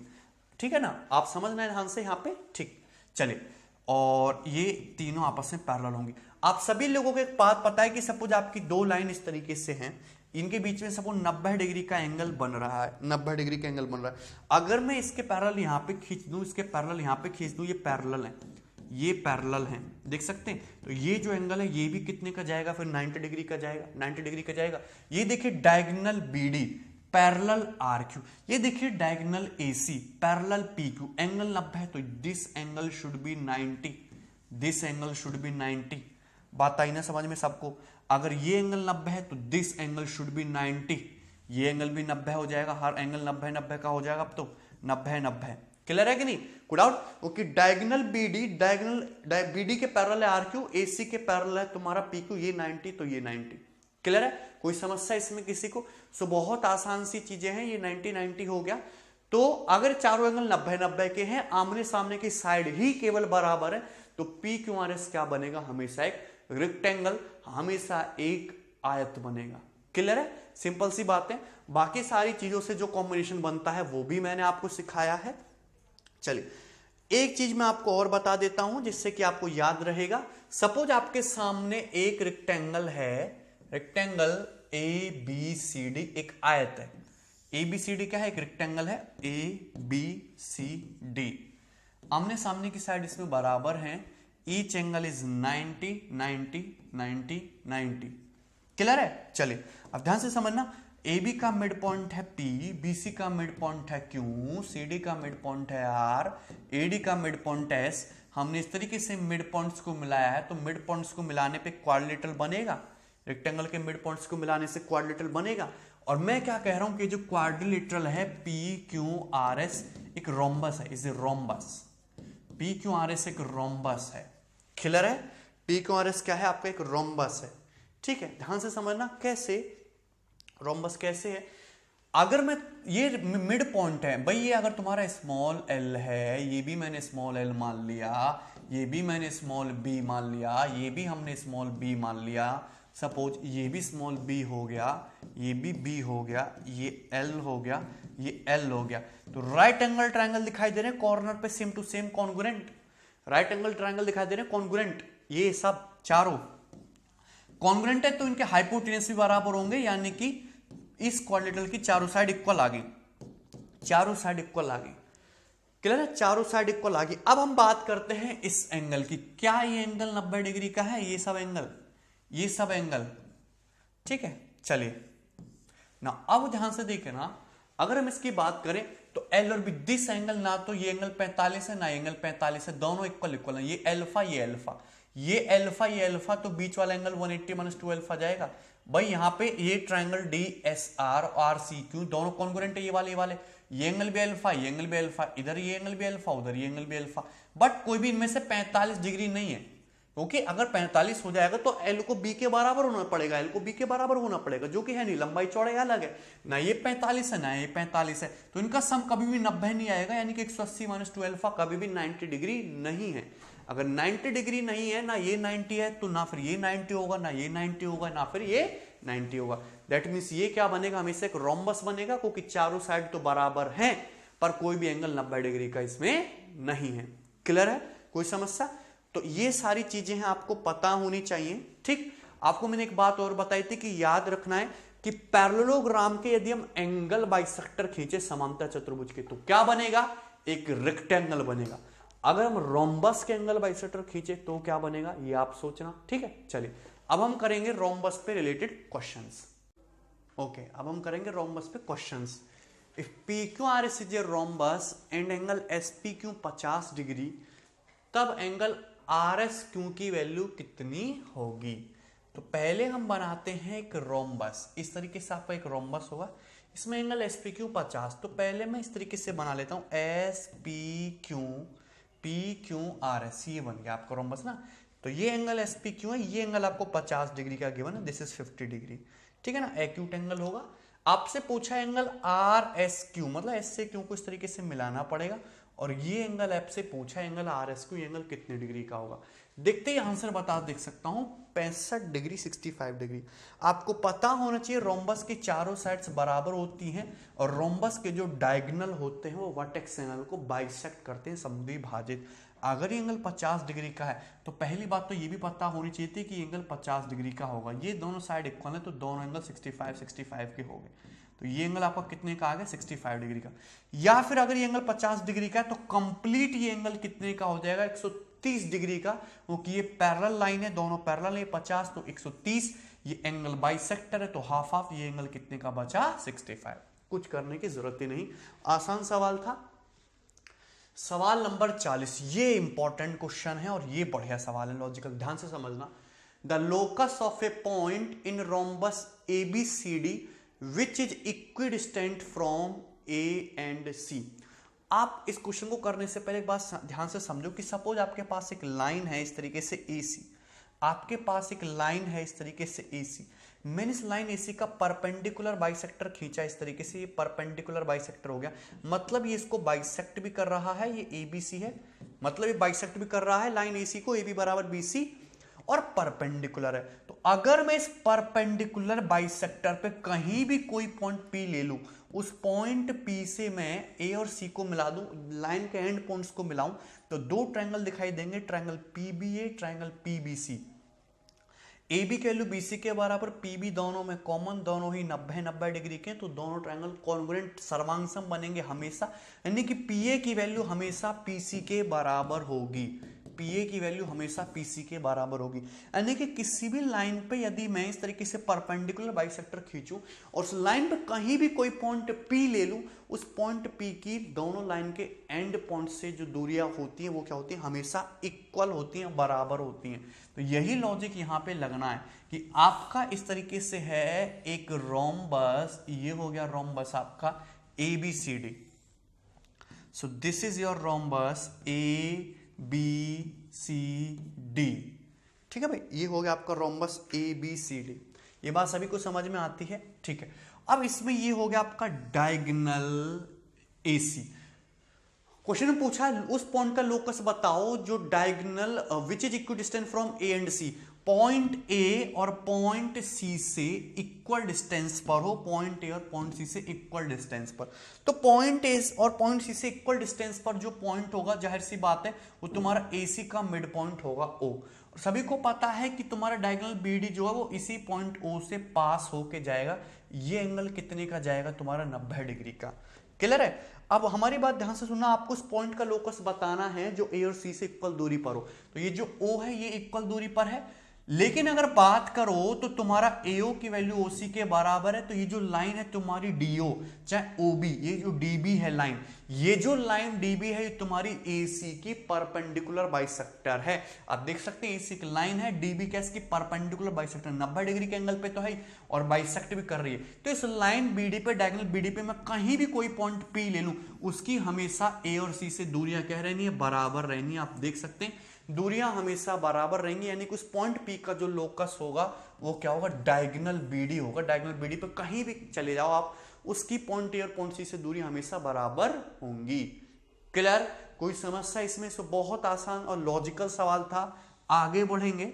ठीक है ना। आप समझना है ध्यान से यहाँ पे, ठीक। चलिए, और ये तीनों आपस में पैरेलल होंगी। आप सभी लोगों को एक बात पता है कि सपोज आपकी दो लाइन इस तरीके से हैं, इनके बीच में सपोज 90 डिग्री का एंगल बन रहा है, 90 डिग्री का एंगल बन रहा है। अगर मैं इसके पैरेलल यहाँ पे खींच दूं, इसके पैरेलल यहाँ पे खींच दूं, ये पैरेलल है, ये पैरेलल हैं, देख सकते हैं। तो ये जो एंगल है ये भी कितने का जाएगा? फिर 90 डिग्री का जाएगा, 90 डिग्री का जाएगा। ये देखिए डायगोनल BD पैरेलल RQ, ये देखिए diagonal AC parallel PQ, angle 90 है तो this angle should be 90, this angle should be 90। बात आई ना समझ में सबको? अगर ये एंगल 90 है तो दिस एंगल शुड बी 90, ये एंगल भी 90 हो जाएगा, हर एंगल 90 का हो जाएगा। अब तो 90 क्लियर है कि नहीं? Good out. Okay, diagonal BD के पैरेलल है RQ, AC के पैरेलल है तुम्हारा PQ, ये 90 तो ये 90। क्लियर है? कोई समस्या इसमें किसी को? सो बहुत आसान सी चीजें हैं, ये 90 हो गया। तो अगर चारों एंगल 90 के हैं, आमने सामने की साइड ही केवल बराबर है, तो PQRS क्या बनेगा? हमेशा एक रेक्टेंगल, हमेशा एक आयत बनेगा। क्लियर है? सिंपल सी बात है। बाकी सारी चीजों से जो कॉम्बिनेशन बनता है वो भी मैंने आपको सिखाया है। चलिए, एक चीज मैं आपको और बता देता हूं जिससे कि आपको याद रहेगा। सपोज आपके सामने एक रेक्टेंगल है, रेक्टेंगल ABCD, एक आयत है। ABCD क्या है? एक रेक्टेंगल है ABCD, आमने सामने की साइड इसमें बराबर हैं, ईच एंगल इज 90 90 90 90। क्लियर है? चलिए अब ध्यान से समझना, AB का मिड पॉइंट है P, BC का मिड पॉइंट है Q, CD का मिड पॉइंट है R, AD का मिड पॉइंट है S। हमने इस तरीके से मिड पॉइंट्स को मिलाया है, तो मिड पॉइंट्स को मिलाने पे क्वाड्रिलेटरल बनेगा, रेक्टेंगल के मिड पॉइंट्स को मिलाने से क्वाड्रिलेटरल बनेगा। और मैं क्या कह रहा हूं कि जो क्वाड्रिलेटरल है PQRS एक रोम्बस है, इज ए रोम्बस। PQRS एक रोम्बस है। क्लियर है? PQRS क्या है? आपका एक रोम्बस है। ठीक है, ध्यान से समझना कैसे रोम्बस कैसे है। अगर मैं ये मिड पॉइंट है भाई, ये अगर तुम्हारा स्मॉल l है, ये भी मैंने स्मॉल l मान लिया, ये भी मैंने स्मॉल b मान लिया, ये भी हमने स्मॉल b मान लिया, सपोज ये भी स्मॉल b हो गया, ये भी b हो गया, ये l हो गया, ये l हो गया, तो राइट एंगल ट्रायंगल दिखाई दे रहे हैं, कॉर्नर पे same to same congruent. Right angle triangle दिखाई दे रहे हैं कॉन्ग्रुएंट, ये सब चारों कॉन्ग्रुएंट है तो इनके हाइपोटेन्यूज भी बराबर होंगे, यानी कि इस क्वाड्रिलेटरल की चारों साइड इक्वल आ गई, चारों साइड इक्वल आ गई। क्लियर है, चारों साइड इक्वल आ गई। अब हम बात करते हैं इस एंगल की, क्या ये एंगल 90 डिग्री का है? ये सब एंगल, ये सब एंगल, ठीक है। चलिए ना, अब ध्यान से देखें ना, अगर हम इसकी बात करें तो एल और बी, दिस एंगल, ना तो ये एंगल 45 है ना ये एंगल 45 है, दोनों इक्वल इक्वल है। ये अल्फा, ये अल्फा, ये अल्फा, ये अल्फा, तो बीच वाला एंगल 180 माइनस 2 अल्फा जाएगा भाई। यहां पे ये ट्रायंगल डी एस आर और सी क्यू दोनों कॉन्ग्रुएंट है, ये वाले, ये वाले, ये एंगल भी अल्फा, ये एंगल भी अल्फा, इधर ये एंगल भी अल्फा, उधर ये एंगल भी अल्फा, बट कोई भी इनमें से 45 डिग्री नहीं है, क्योंकि अगर 45 हो जाएगा तो एल को बी के बराबर होना पड़ेगा, एल को बी के बराबर होना पड़ेगा, जो कि है नहीं, लंबाई चौड़ाई अलग है ना, ये 45 है ना ये 45 है, तो इनका सम कभी भी 90 नहीं आएगा, यानी कि 180 माइनस 2 अल्फा कभी भी 90 डिग्री नहीं है। अगर 90 डिग्री नहीं है, ना ये 90 है, तो ना फिर ये 90 होगा, ना ये 90 होगा, ना फिर ये 90 होगा। दैट मीन्स ये क्या बनेगा, हमेशा एक रोम्बस बनेगा, क्योंकि चारों साइड तो बराबर हैं, पर कोई भी एंगल 90 डिग्री का इसमें नहीं है। क्लियर है, कोई समस्या? तो ये सारी चीजें हैं, आपको पता होनी चाहिए, ठीक। आपको मैंने एक बात और बताई थी कि याद रखना है कि पैरेललोग्राम के यदि हम एंगल बाइसेक्टर खींचे समांतर चतुर्भुज के, तो क्या बनेगा, एक रेक्टेंगल बनेगा। अगर हम रोम्बस के एंगल बाइसेक्टर खींचे तो क्या बनेगा, ये आप सोचना, ठीक है। चलिए अब हम करेंगे रोम्बस पे रिलेटेड क्वेश्चंस। ओके, अब हम करेंगे रोम्बस पे questions. If PQRS is a rhombus and angle SPQ 50 degree, तब एंगल RSQ की वैल्यू कितनी होगी? तो पहले हम बनाते हैं एक रोम्बस, इस तरीके से आपका एक रोम्बस होगा, इसमें एंगल SPQ 50, तो पहले मैं इस तरीके से बना लेता हूं, SPQ PQRS, ये बन गया आपका रोम्बस ना। तो ये एंगल SPQ है, ये एंगल आपको 50 डिग्री का गिवन है, दिस इज 50 डिग्री, ठीक है ना, एक्यूट एंगल होगा। आपसे पूछा एंगल RSQ, मतलब S से Q को इस तरीके से मिलाना पड़ेगा, और ये एंगल आपसे पूछा एंगल RSQ, ये एंगल कितने डिग्री का होगा? देखते ही आंसर बता देख सकता हूं, 65 डिग्री, 65 डिग्री। आपको पता होना चाहिए रोम्बस की चारों साइड्स बराबर होती हैं, और रोम्बस के जो डायगोनल होते हैं वो वर्टेक्स एंगल को बाइसेक्ट करते हैं, समद्विभाजित। अगर ये एंगल 50 डिग्री का है तो पहली बात तो ये भी पता होनी चाहिए थी कि एंगल 50 डिग्री का होगा। ये दोनों साइड इक्वल है, तो दोनों एंगल 65 65 के हो गए, तो ये एंगल आपका कितने का आ गया, 65 डिग्री का। या फिर अगर ये एंगल 50 डिग्री का है तो कंप्लीट ये एंगल कितने का हो जाएगा, 130 डिग्री का, क्योंकि ये पैरेलल लाइन है, दोनों पैरेलल है, 50 तो 130, ये एंगल बाइसेक्टर है तो हाफ हाफ, ये एंगल कितने का बचा, 65। कुछ करने की जरूरत ही नहीं, आसान सवाल था। सवाल नंबर 40, ये इंपॉर्टेंट क्वेश्चन है और ये बढ़िया सवाल है, लॉजिकल, ध्यान से समझना। The locus of A point in rhombus ABCD which is equidistant from A and C। आप इस क्वेश्चन को करने से पहले एक बात ध्यान से समझो कि सपोज आपके पास एक लाइन है इस तरीके से AC, आपके पास एक लाइन है इस तरीके से AC, मैंने इस लाइन AC का परपेंडिकुलर बाइसेक्टर खींचा इस तरीके से, ये परपेंडिकुलर बाइसेक्टर हो गया, मतलब ये इसको बाइसेक्ट भी कर रहा है, ये ABC है, मतलब ये बाइसेक्ट भी कर रहा है लाइन AC को, AB बराबर BC, और परपेंडिकुलर है। तो अगर मैं इस परपेंडिकुलर बाइसेक्टर पे कहीं भी कोई पॉइंट P ले लूं, उस पॉइंट P से मैं A और C को मिला दूं, लाइन के एंड पॉइंट्स को मिलाऊं, तो दो ट्रायंगल दिखाई देंगे, triangle PBA, triangle PBC। AB की वैल्यू BC के बराबर, PB दोनों में कॉमन, दोनों ही 90 डिग्री के, तो दोनों ट्रायंगल कॉन्ग्रुएंट सर्वांगसम बनेंगे हमेशा, यानी कि PA की वैल्यू हमेशा PC के बराबर होगी, PA की वैल्यू हमेशा PC के बराबर होगी। यानी कि किसी भी लाइन पे यदि मैं इस तरीके से परपेंडिकुलर बाइसेक्टर खींचूं और उस लाइन पे कहीं भी कोई पॉइंट P ले लूं, उस पॉइंट P की दोनों लाइन के एंड पॉइंट से जो दूरियां होती हैं वो क्या होती हैं, हमेशा इक्वल होती हैं, बराबर होती हैं। तो यही लॉजिक यहाँ पे लगना है कि आपका इस तरीके से है एक रोम्बस, ये हो गया रोम्बस आपका ABCD। So this is your rhombus ABCD, ठीक है भाई, ये हो गया आपका रोम्बस ABCD। ये बात सभी को समझ में आती है, ठीक है। अब इसमें ये हो गया आपका डायगोनल AC। क्वेश्चन में पूछा उस पॉइंट का लोकस बताओ जो diagonal which is equidistant from A and C, point A और पॉइंट सी से इक्वल डिस्टेंस पर हो, पॉइंट ए और पॉइंट सी से इक्वल डिस्टेंस पर। तो पॉइंट ए और पॉइंट सी से इक्वल डिस्टेंस पर जो पॉइंट होगा, जाहिर सी बात है वो तुम्हारा एसी का मिड पॉइंट होगा ओ। सभी को पता है कि तुम्हारा डायगोनल बीडी जो है वो इसी पॉइंट ओ से पास होके जाएगा। ये एंगल कितने का जाएगा तुम्हारा 90 डिग्री का। क्लियर है? अब हमारी बात ध्यान से सुनना, आपको इस पॉइंट का लोकस बताना है जो ए और सी से इक्वल दूरी पर हो। तो ये जो ओ है ये इक्वल दूरी पर है, लेकिन अगर बात करो तो तुम्हारा एओ की वैल्यू ओसी के बराबर है। तो ये जो लाइन है तुम्हारी डीओ चाहे ओबी, ये जो डीबी है लाइन, ये जो लाइन डीबी है ये तुम्हारी एसी की परपेंडिकुलर बाइसेक्टर है। आप देख सकते हैं एसी की लाइन है, डीबी क्या इसकी परपेंडिकुलर बाइसेक्टर 90 डिग्री के एंगल पे तो है और बाइसेक्ट भी कर रही है। तो इस लाइन बीडी पे, डायगोनल बीडी पे मैं कहीं भी कोई पॉइंट पी ले लूं, उसकी हमेशा ए और सी से दूरियां क्या रहनी है, बराबर रहनी है। आप देख सकते हैं दूरियां हमेशा बराबर रहेंगी, यानी कि उस पॉइंट पी का जो लोकस होगा वो क्या होगा, डायगोनल बीडी होगा। डायगोनल बीडी पे कहीं भी चले जाओ आप, उसकी पॉइंट ए और पॉइंट सी से दूरी हमेशा बराबर होंगी। क्लियर? कोई समस्या इसमें? से बहुत आसान और लॉजिकल सवाल था। आगे बढ़ेंगे,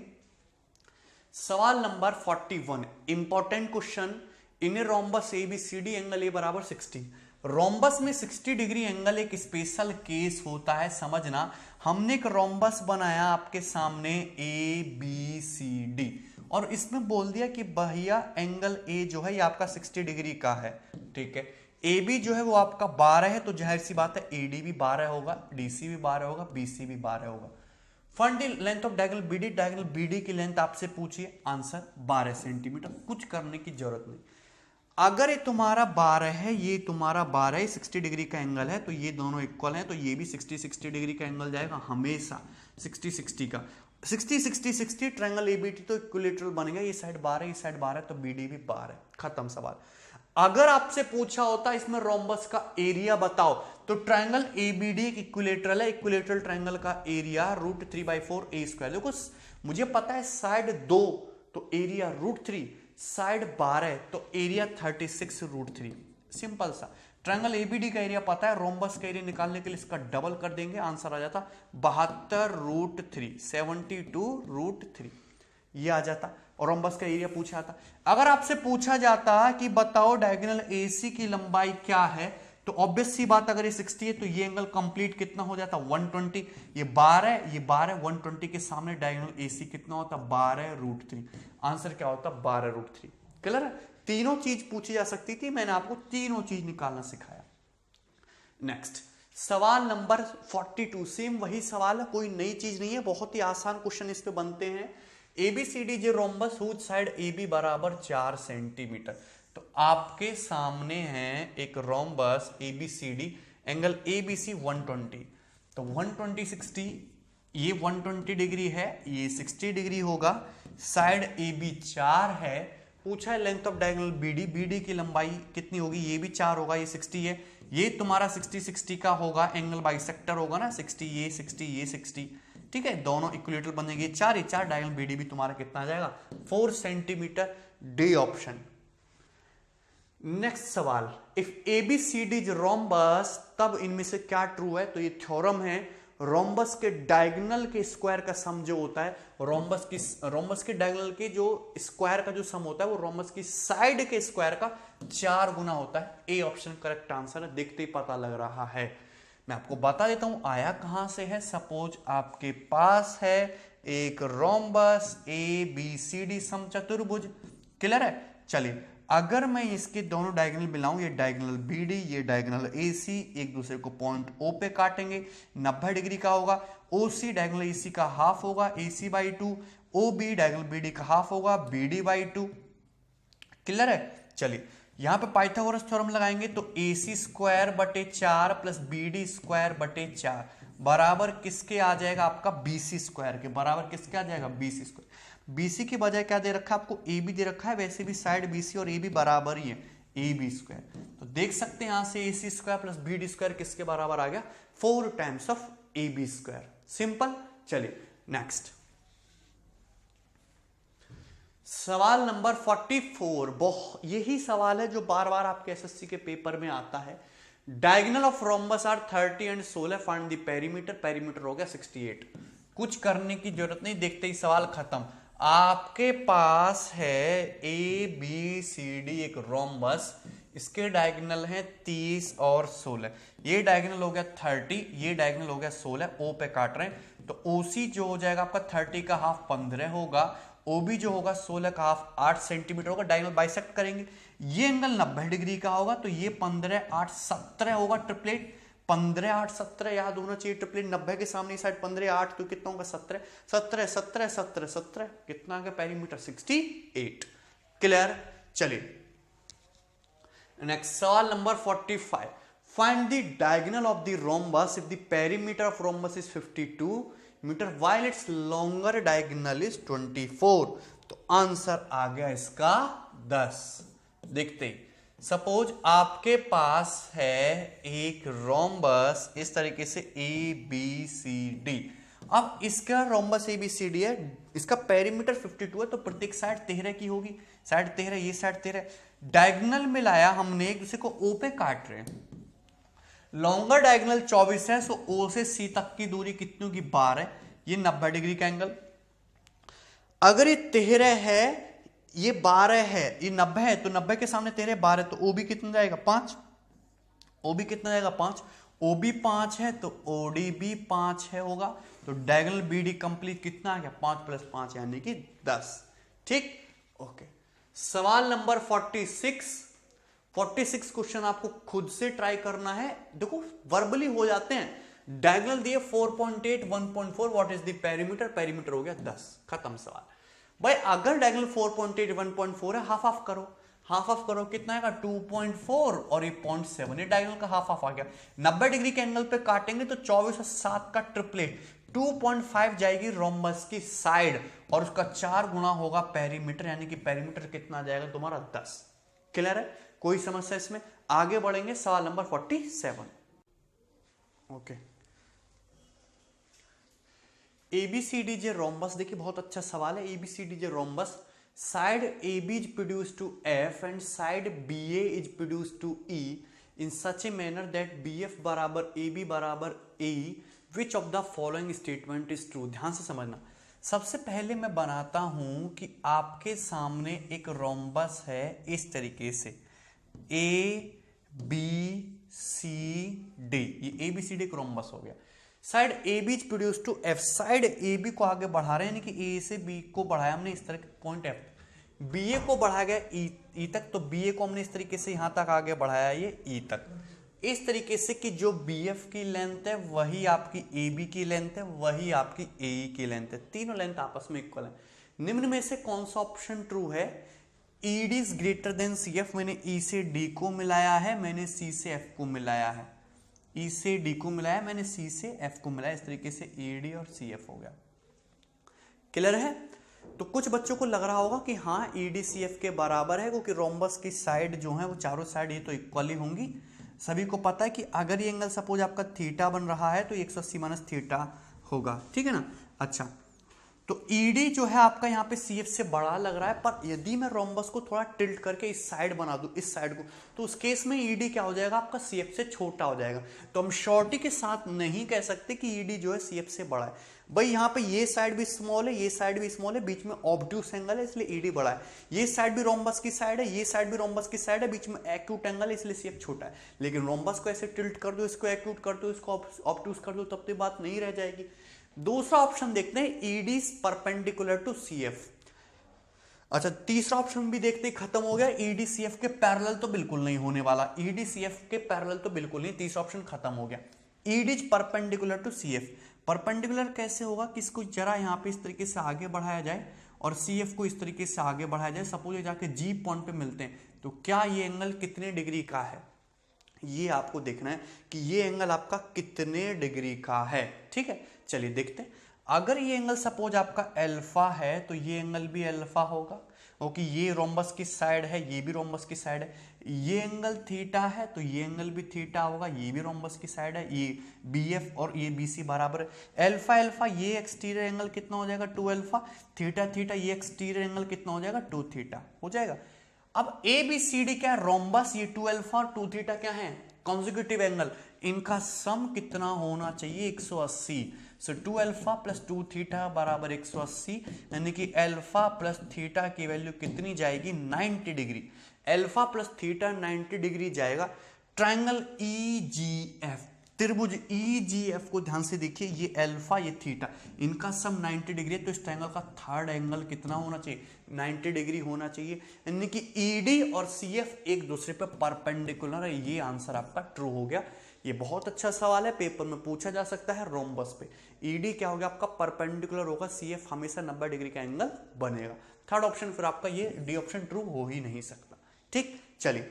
सवाल number 41, important question. In a rhombus A B C D angle A बराबर 60। रोम्बस में 60 डिग्री एंगल एक स्पेशल केस होता है, समझना। हमने एक रोम्बस बनाया आपके सामने ए बी सी डी, और इसमें बोल दिया कि भैया एंगल ए जो है ये आपका 60 डिग्री का है, ठीक है। ए बी जो है वो आपका 12 है, तो जाहिर सी बात है ए डी भी 12 होगा, डी सी भी 12 होगा, बी सी भी 12 होगा। Find the length of diagonal B D. Diagonal B D की लेंथ आपसे पूछिए, आंसर 12 सेंटीमीटर। कुछ करने की जरूरत नहीं। अगर ये तुम्हारा 12 है, ये तुम्हारा 12 है, 60 डिग्री का एंगल है, तो ये दोनों इक्वल हैं, तो ये भी 60 डिग्री का एंगल जाएगा हमेशा, 60 का। 60 ट्रायंगल एबीटी तो इक्विलेटरल बनेगा। ये साइड 12, ये साइड 12, तो बीडी भी 12। खत्म सवाल। अगर आपसे पूछा होता इसमें रोम्बस का एरिया बताओ, तो ट्रायंगल एबीडी एक इक्विलेटरल है, इक्विलेटरल ट्रायंगल का एरिया √3/4 ए स्क्वायर। देखो मुझे पता है साइड 2 तो एरिया √3, साइड 12 तो एरिया 36√3। सिंपल सा। ट्रायंगल एबीडी का एरिया पता है, रोम्बस का एरिया निकालने के लिए इसका डबल कर देंगे, आंसर आ जाता 72√3, 72√3 ये आ जाता। और रोम्बस का एरिया पूछा जाता। अगर आपसे पूछा जाता कि बताओ डायगोनल एसी की लंबाई क्या है, तो ऑब्वियस सी बात, अगर ये 60 है तो ये एंगल कंप्लीट कितना हो जाता, 120। ये 12 120 के सामने डायगोनल एसी कितना होता, 12√3। आंसर क्या होता, 12√3। क्लियर है? तीनों चीज पूछी जा सकती थी, मैंने आपको तीनों चीज निकालना सिखाया। नेक्स्ट सवाल नंबर 42, सेम वही सवाल है, कोई नई चीज नहीं है, बहुत ही आसान क्वेश्चन इस पे बनते हैं। एबीसीडी जे रोम्बस हुज साइड एबी बराबर 4 सेंटीमीटर। तो आपके सामने है एक रोम्बस एबीसीडी, एंगल एबीसी 120। तो 120 60, ये 120 डिग्री है, ये 60 डिग्री होगा। साइड एबी 4 है। पूछा है length of diagonal B D, B D की लंबाई कितनी होगी, ये भी 4 होगा, ये 60 है, ये तुम्हारा 60 का होगा, एंगल बाइसेक्टर होगा ना, 60 ये 60, ठीक है, दोनों इक्विलेटरल बनेंगे। 4 डायगोनल बीडी भी तुम्हारा कितना आ जाएगा, 4 सेंटीमीटर। D option. नेक्स्ट सवाल, इफ एबीसीडी इज रोम्बस तब इनमें से क्या ट्रू है, तो ये थ्योरम है, रोम्बस के डायगोनल के स्क्वायर का सम जो होता है, रोम्बस के डायगोनल के जो स्क्वायर का जो सम होता है वो रोम्बस की साइड के स्क्वायर का 4 गुना होता है। ए ऑप्शन करेक्ट आंसर है, देखते ही पता लग रहा है। मैं आपको बता देता हूं आया कहां से है। सपोज आपके पास है एक रोम्बस एबीसीडी समचतुर्भुज। क्लियर है? चलिए, अगर मैं इसके दोनों डायगोनल मिलाऊं, ये डायगोनल बीडी, ये डायगोनल एसी, एक दूसरे को पॉइंट ओ पे काटेंगे, 90 डिग्री का होगा। ओसी डायगोनल एसी का हाफ होगा, AC/2। ओबी डायगोनल बीडी का हाफ होगा, BD/2। क्लियर है? चलिए, यहां पे पाइथागोरस थ्योरम लगाएंगे, तो AC²/4 प्लस BD²/4 बराबर किसके आ जाएगा, आपका BC² के बराबर। किसके आ जाएगा, BC²। BC की बजाय क्या दे रखा है आपको, AB दे रखा है, वैसे भी साइड BC और AB बराबर ही है, AB²। तो देख सकते हैं यहां से AC² प्लस BD² किसके बराबर आ गया, 4 टाइम्स ऑफ AB²। सिंपल। चलिए नेक्स्ट सवाल नंबर 44, यही सवाल है जो बार बार आपके एसएससी के पेपर में आता है। Diagonal of rhombus are 30 and 16, find the perimeter. Perimeter हो गया 68। कुछ करने की जरूरत नहीं, देखते ही सवाल खत्म। आपके पास है ए बी सी डी एक रोम्बस, इसके डायगोनल है 30 और 16, ये डायगोनल हो गया 30, ये डायगोनल हो गया 16, ओ पे काट रहे हैं तो ओसी जो हो जाएगा आपका 30 का हाफ 15 होगा, ओबी जो होगा 16 का हाफ 8 सेंटीमीटर होगा, डायगोनल बाइसेक्ट करेंगे, ये एंगल 90 डिग्री का होगा तो ये 15 8 17 होगा, ट्रिपलेट 15 8 17 याद होना चाहिए, ट्रिपलेट 90 के सामने साइड 15 8 तो कितना होगा 17 17 17 17 17 कितना आ गया पेरीमीटर 68। क्लियर। चलिए नेक्स्ट सवाल number 45, find the diagonal of the rhombus if the perimeter of rhombus is 52 metre while its longer diagonal is 24। तो आंसर आ गया इसका 10। देखते ही सपोज आपके पास है एक रोम्बस इस तरीके से ए बी सी डी, अब इसका rhombus A B C D है, इसका पेरीमीटर 52 है तो प्रत्येक साइड 13 की होगी, साइड 13 ये साइड 13, डायगोनल मिलाया हमने एक दूसरे को ओ पे काट रहे हैं, लॉन्गर डायगोनल 24 है सो ओ से सी तक की दूरी कितनी होगी 12, ये 90 डिग्री का एंगल, अगर ये 13 है ये 12 है ये 90 है तो 90 के सामने 13 12 तो ओ भी कितना जाएगा 5, ओ भी कितना जाएगा 5, ओ भी 5 है तो ओडी भी 5 है होगा, तो डायगोनल बी डी कंप्लीट कितना आ गया 5 + 5 यानी कि 10। ठीक ओके। सवाल नंबर 46 क्वेश्चन आपको खुद से ट्राई करना है, देखो वर्बली हो जाते हैं, डायगोनल दिए 4.8 1.4 what is the perimeter, perimeter हो गया 10, खत्म सवाल। भाई अगर डायगोनल 4.8 1.4 है हाफ हाफ करो, हाफ हाफ करो कितना आएगा 2.4 और ये 0.7, ये डायगोनल का हाफ हाफ आ गया, 90 डिग्री के एंगल पे काटेंगे तो 24 और 7 का ट्रिपलेट 2.5 जाएगी रोम्बस की साइड और उसका 4 गुना होगा पेरीमीटर, यानी कि पेरीमीटर कितना आ जाएगा तुम्हारा 10। क्लियर है, कोई समस्या इसमें? आगे बढ़ेंगे सवाल नंबर 47। ओके, एबीसीडी जे रोम्बस, देखिए बहुत अच्छा सवाल है। एबीसीडी जे rhombus, side AB is produced to F and side BA is produced to E in such a manner that BF बराबर AB बराबर AE, which of the following statement is true। ध्यान से समझना, सबसे पहले मैं बनाता हूं कि आपके सामने एक रोम्बस है इस तरीके से ABCD, ये ABCD एक रोम्बस हो गया, side AB is produce to F, side AB को आगे बढ़ा रहे हैं, यानी कि A से B को बढ़ाया हमने इस तरह के पॉइंट F, BA को बढ़ाया गया E तक, तो BA को हमने इस तरीके से यहां तक आगे बढ़ाया ये E तक, इस तरीके से कि जो BF की लेंथ है वही आपकी AB की लेंथ है, वही आपकी AE की लेंथ है, तीनों लेंथ आपस में इक्वल है। निम्न में से कौन सा ऑप्शन ट्रू है? ED is greater than CF, मैंने E से D को मिलाया है, मैंने C से F को मिलाया है, E से D को मिलाया, मैंने C से F को मिलाया, इस तरीके से AD और CF हो गया। क्लियर है? तो कुछ बच्चों को लग रहा होगा कि हाँ ED CF के बराबर है, क्योंकि रोम्बस की साइड जो है वो चारों साइड ये तो इक्वल ही होंगी। सभी को पता है कि अगर ये एंगल सपोज आपका थीटा बन रहा है तो 180 माइनस थीटा होगा, ठीक है ना। अच्छा, तो ED जो है आपका यहाँ पे CF से बड़ा लग रहा है, पर यदि मैं रोम्बस को थोड़ा टिल्ट करके इस साइड बना दूं, इस साइड को, तो उस केस में ED क्या हो जाएगा आपका CF से छोटा हो जाएगा। तो हम शॉर्टी के साथ नहीं कह सकते कि ED जो है CF से बड़ा है। भाई यहाँ पे ये साइड भी स्मॉल है, ये साइड भी स्मॉल है, बीच में ऑब्ट्यूस एंगल है इसलिए ED बड़ा है, ये साइड भी रोम्बस की साइड है, ये साइड भी रोम्बस की साइड है, बीच में एक्यूट एंगल है इसलिए CF छोटा है। लेकिन रोम्बस को ऐसे टिल्ट कर दो, इसको एक्यूट कर दो, इसको ऑब्ट्यूस कर दो, तब तो बात नहीं रह जाएगी। दूसरा ऑप्शन देखते हैं, ED परपेंडिकुलर टू CF। अच्छा, तीसरा ऑप्शन भी देखते ही खत्म हो गया, ED CF के पैरेलल तो बिल्कुल नहीं होने वाला, ED CF के पैरेलल तो बिल्कुल नहीं, तीसरा ऑप्शन खत्म हो गया। ED perpendicular to CF, perpendicular कैसे होगा कि इसको जरा यहाँ पे इस तरीके से आगे बढ़ाया जाए और CF को इस तरीके से आगे बढ़ाया जाए, सपोज ये जाके G पॉइंट पे मिलते हैं, तो क्या ये एंगल कितने डिग्री का है, ये आपको देखना है कि ये एंगल आपका कितने डिग्री का है। ठीक है, चलिए देखते हैं। अगर ये एंगल सपोज आपका अल्फा है तो ये एंगल भी अल्फा होगा, क्योंकि ये रोम्बस की साइड है, ये भी रोम्बस की साइड है। ये एंगल थीटा है तो ये एंगल भी थीटा होगा, ये भी रोम्बस की साइड है, ये BF और ये BC बराबर है। अल्फा अल्फा ये एक्सटीरियर एंगल कितना हो जाएगा 2 अल्फा, थीटा थीटा ये एक्सटीरियर एंगल कितना हो जाएगा 2 थीटा हो जाएगा। अब ABCD क्या है? रोम्बस, ये 2 अल्फा और 2 थीटा क्या है? कॉन्जिक्यूटिव एंगल, इनका सम कितना होना चाहिए 180। सो 2 अल्फा प्लस 2 थीटा बराबर 180, यानी कि अल्फा प्लस थीटा की वैल्यू कितनी जाएगी 90 degree. Alpha plus theta 90 degree जाएगा। ट्रायंगल EGF, त्रिभुज EGF को ध्यान से देखिए, ये अल्फा ये थीटा, इनका सम 90 डिग्री है, तो इस ट्रायंगल का थर्ड एंगल कितना होना चाहिए 90 डिग्री होना चाहिए, यानी कि ED और CF एक दूसरे पर परपेंडिकुलर है। ये आंसर आपका ट्रू हो गया। ये बहुत अच्छा सवाल है, पेपर में पूछा जा सकता है। रोम्बस पे ED क्या होगा आपका परपेंडिकुलर होगा, CF हमेशा 90 डिग्री का एंगल बनेगा। थर्ड ऑप्शन फिर आपका ये डी ऑप्शन ट्रू हो ही नहीं सकता। ठीक, चलिए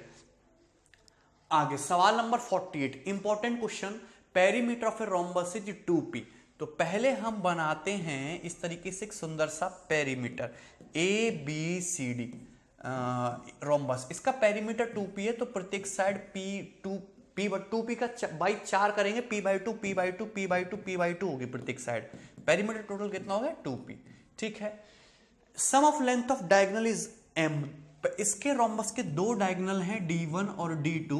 आगे सवाल number 48, important question. Perimeter of a rhombus is 2p। तो पहले हम बनाते हैं इस तरीके से एक सुंदर सा पेरीमीटर ABCD रोम्बस। इसका पेरीमीटर 2p है, तो प्रत्येक साइड p2p का बाई 4 करेंगे, p/2 p/2 p/2 p/2 होगी प्रत्येक साइड। पेरीमीटर टोटल कितना हो गया 2p। ठीक है, sum of length of diagonal is m। इसके रोम्बस के दो डायगोनल हैं D1 और D2,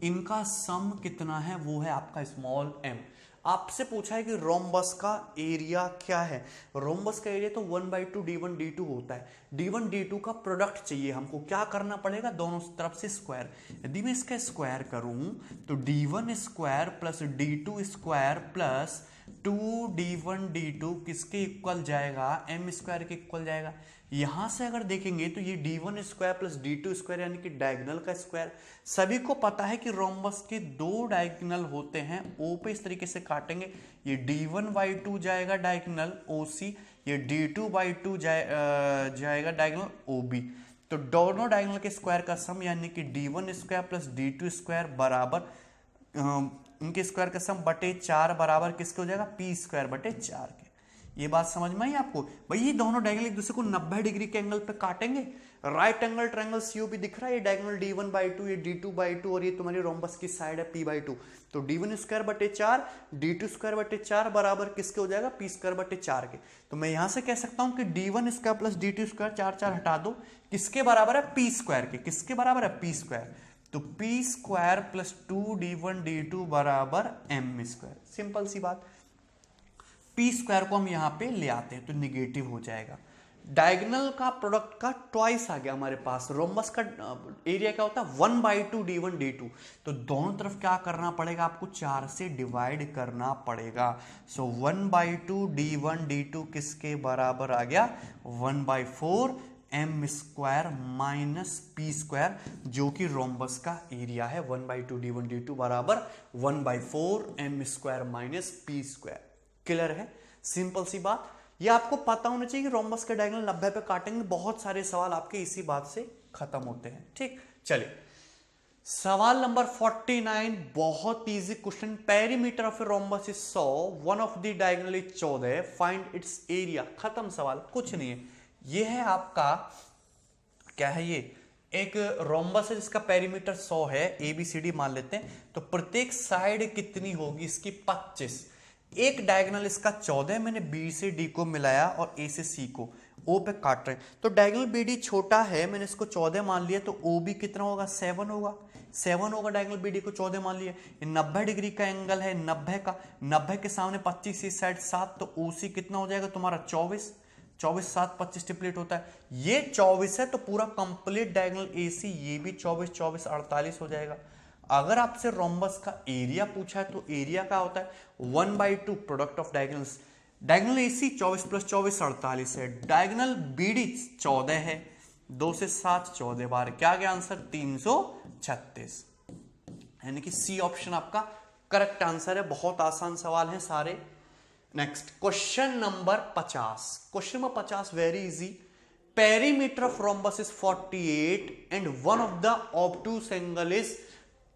इनका सम कितना है वो है आपका स्मॉल m। आपसे पूछा है कि रोम्बस का एरिया क्या है। रोम्बस का एरिया तो 1/2 D1 D2 होता है। D1 D2 का प्रोडक्ट चाहिए हमको, क्या करना पड़ेगा दोनों तरफ से स्क्वायर। यदि मैं इसका स्क्वायर करूं तो D1 square plus D2 square plus 2D1 D2 किसके इक्वल जाएगा m स्क्वायर के इक्वल जाएगा। यहां से अगर देखेंगे तो ये D1 square plus D2 square यानी कि डायगोनल का स्क्वायर। सभी को पता है कि रोम्बस के दो डायगोनल होते हैं, O पे इस तरीके से काटेंगे, ये D1/2 जाएगा डायगोनल OC, ये D2/2 जाएगा डायगोनल OB। तो दोनों डायगोनल के स्क्वायर का सम यानी कि D1 square plus D2 square बराबर उनके स्क्वायर का सम बटे 4 बराबर किसके हो जाएगा P स्क्वायर बटे 4 के। ये बात समझ में आई आपको भाई। ये दोनों डायगोनल एक दूसरे को 90 डिग्री के एंगल पे काटेंगे। राइट एंगल ट्रायंगल COP दिख रहा है, ये डायगोनल D1/2 ये D2/2 और ये तुम्हारी रोम्बस की साइड है P/2। तो D1 स्क्वायर बटे 4 D2 स्क्वायर बटे 4 बराबर किसके हो जाएगा P स्क्वायर बटे 4 के। तो मैं यहां से कह सकता हूं कि D1 square plus D2 square 4 हटा दो, किसके बराबर है P स्क्वायर के। किसके बराबर है P स्क्वायर। तो P square plus 2D1 D2 बराबर M स्क्वायर। सिंपल सी बात। P स्क्वायर को हम यहां पे ले आते हैं तो निगेटिव हो जाएगा। डायगोनल का प्रोडक्ट का ट्वाइस आ गया हमारे पास। रोम्बस का एरिया क्या होता है 1/2 D1 D2। तो दोनों तरफ क्या करना पड़ेगा आपको 4 से डिवाइड करना पड़ेगा। सो 1/2 D1 D2 किसके बराबर आ गया 1/4 M square minus P square, जो कि रोम्बस का एरिया है। 1/2 D1 D2 बराबर 1/4 M square minus P square. Clear है, सिंपल सी बात। ये आपको पता होना चाहिए कि रोम्बस के डायगोनल 90 पे काटेंगे। बहुत सारे सवाल आपके इसी बात से खत्म होते हैं। ठीक, चलिए सवाल नंबर 49, बहुत easy question. Perimeter of a rhombus is 100, one of the diagonal is 14, find its area. खत्म सवाल, कुछ नहीं है। ये है आपका क्या है, ये एक रोम्बस है जिसका पेरीमीटर 100 है, ABCD मान लेते हैं। तो प्रत्येक साइड कितनी होगी इसकी 25। एक डायगोनल इसका 14, मैंने B से D को मिलाया और A से C को O पे काट रहे हैं। तो डायगोनल BD छोटा है, मैंने इसको 14 मान लिया, तो OB कितना होगा 7 होगा। 7 होगा, डायगोनल BD को 14 मान लिया। ये 90 डिग्री का एंगल है 90 का, 90 के सामने 25 इस साइड 7, तो OC कितना हो जाएगा तुम्हारा 24। 24 7 25 ट्रिपलेट होता है, ये 24 है, तो पूरा कंप्लीट डायगोनल AC ये भी 24 24 48 हो जाएगा। अगर आपसे रोम्बस का एरिया पूछा है तो एरिया क्या होता है 1/2 product of diagonals. Diagonal AC 24 plus 24 48 है, डायगोनल BD 14 है, 2 से 7 14 बार, क्या गया आंसर 336, यानी कि C ऑप्शन आपका करेक्ट आंसर है। बहुत आसान सवाल है सारे। Next question number 50। Question number 50 very easy. Perimeter of rhombus is 48 and one of the obtuse angle is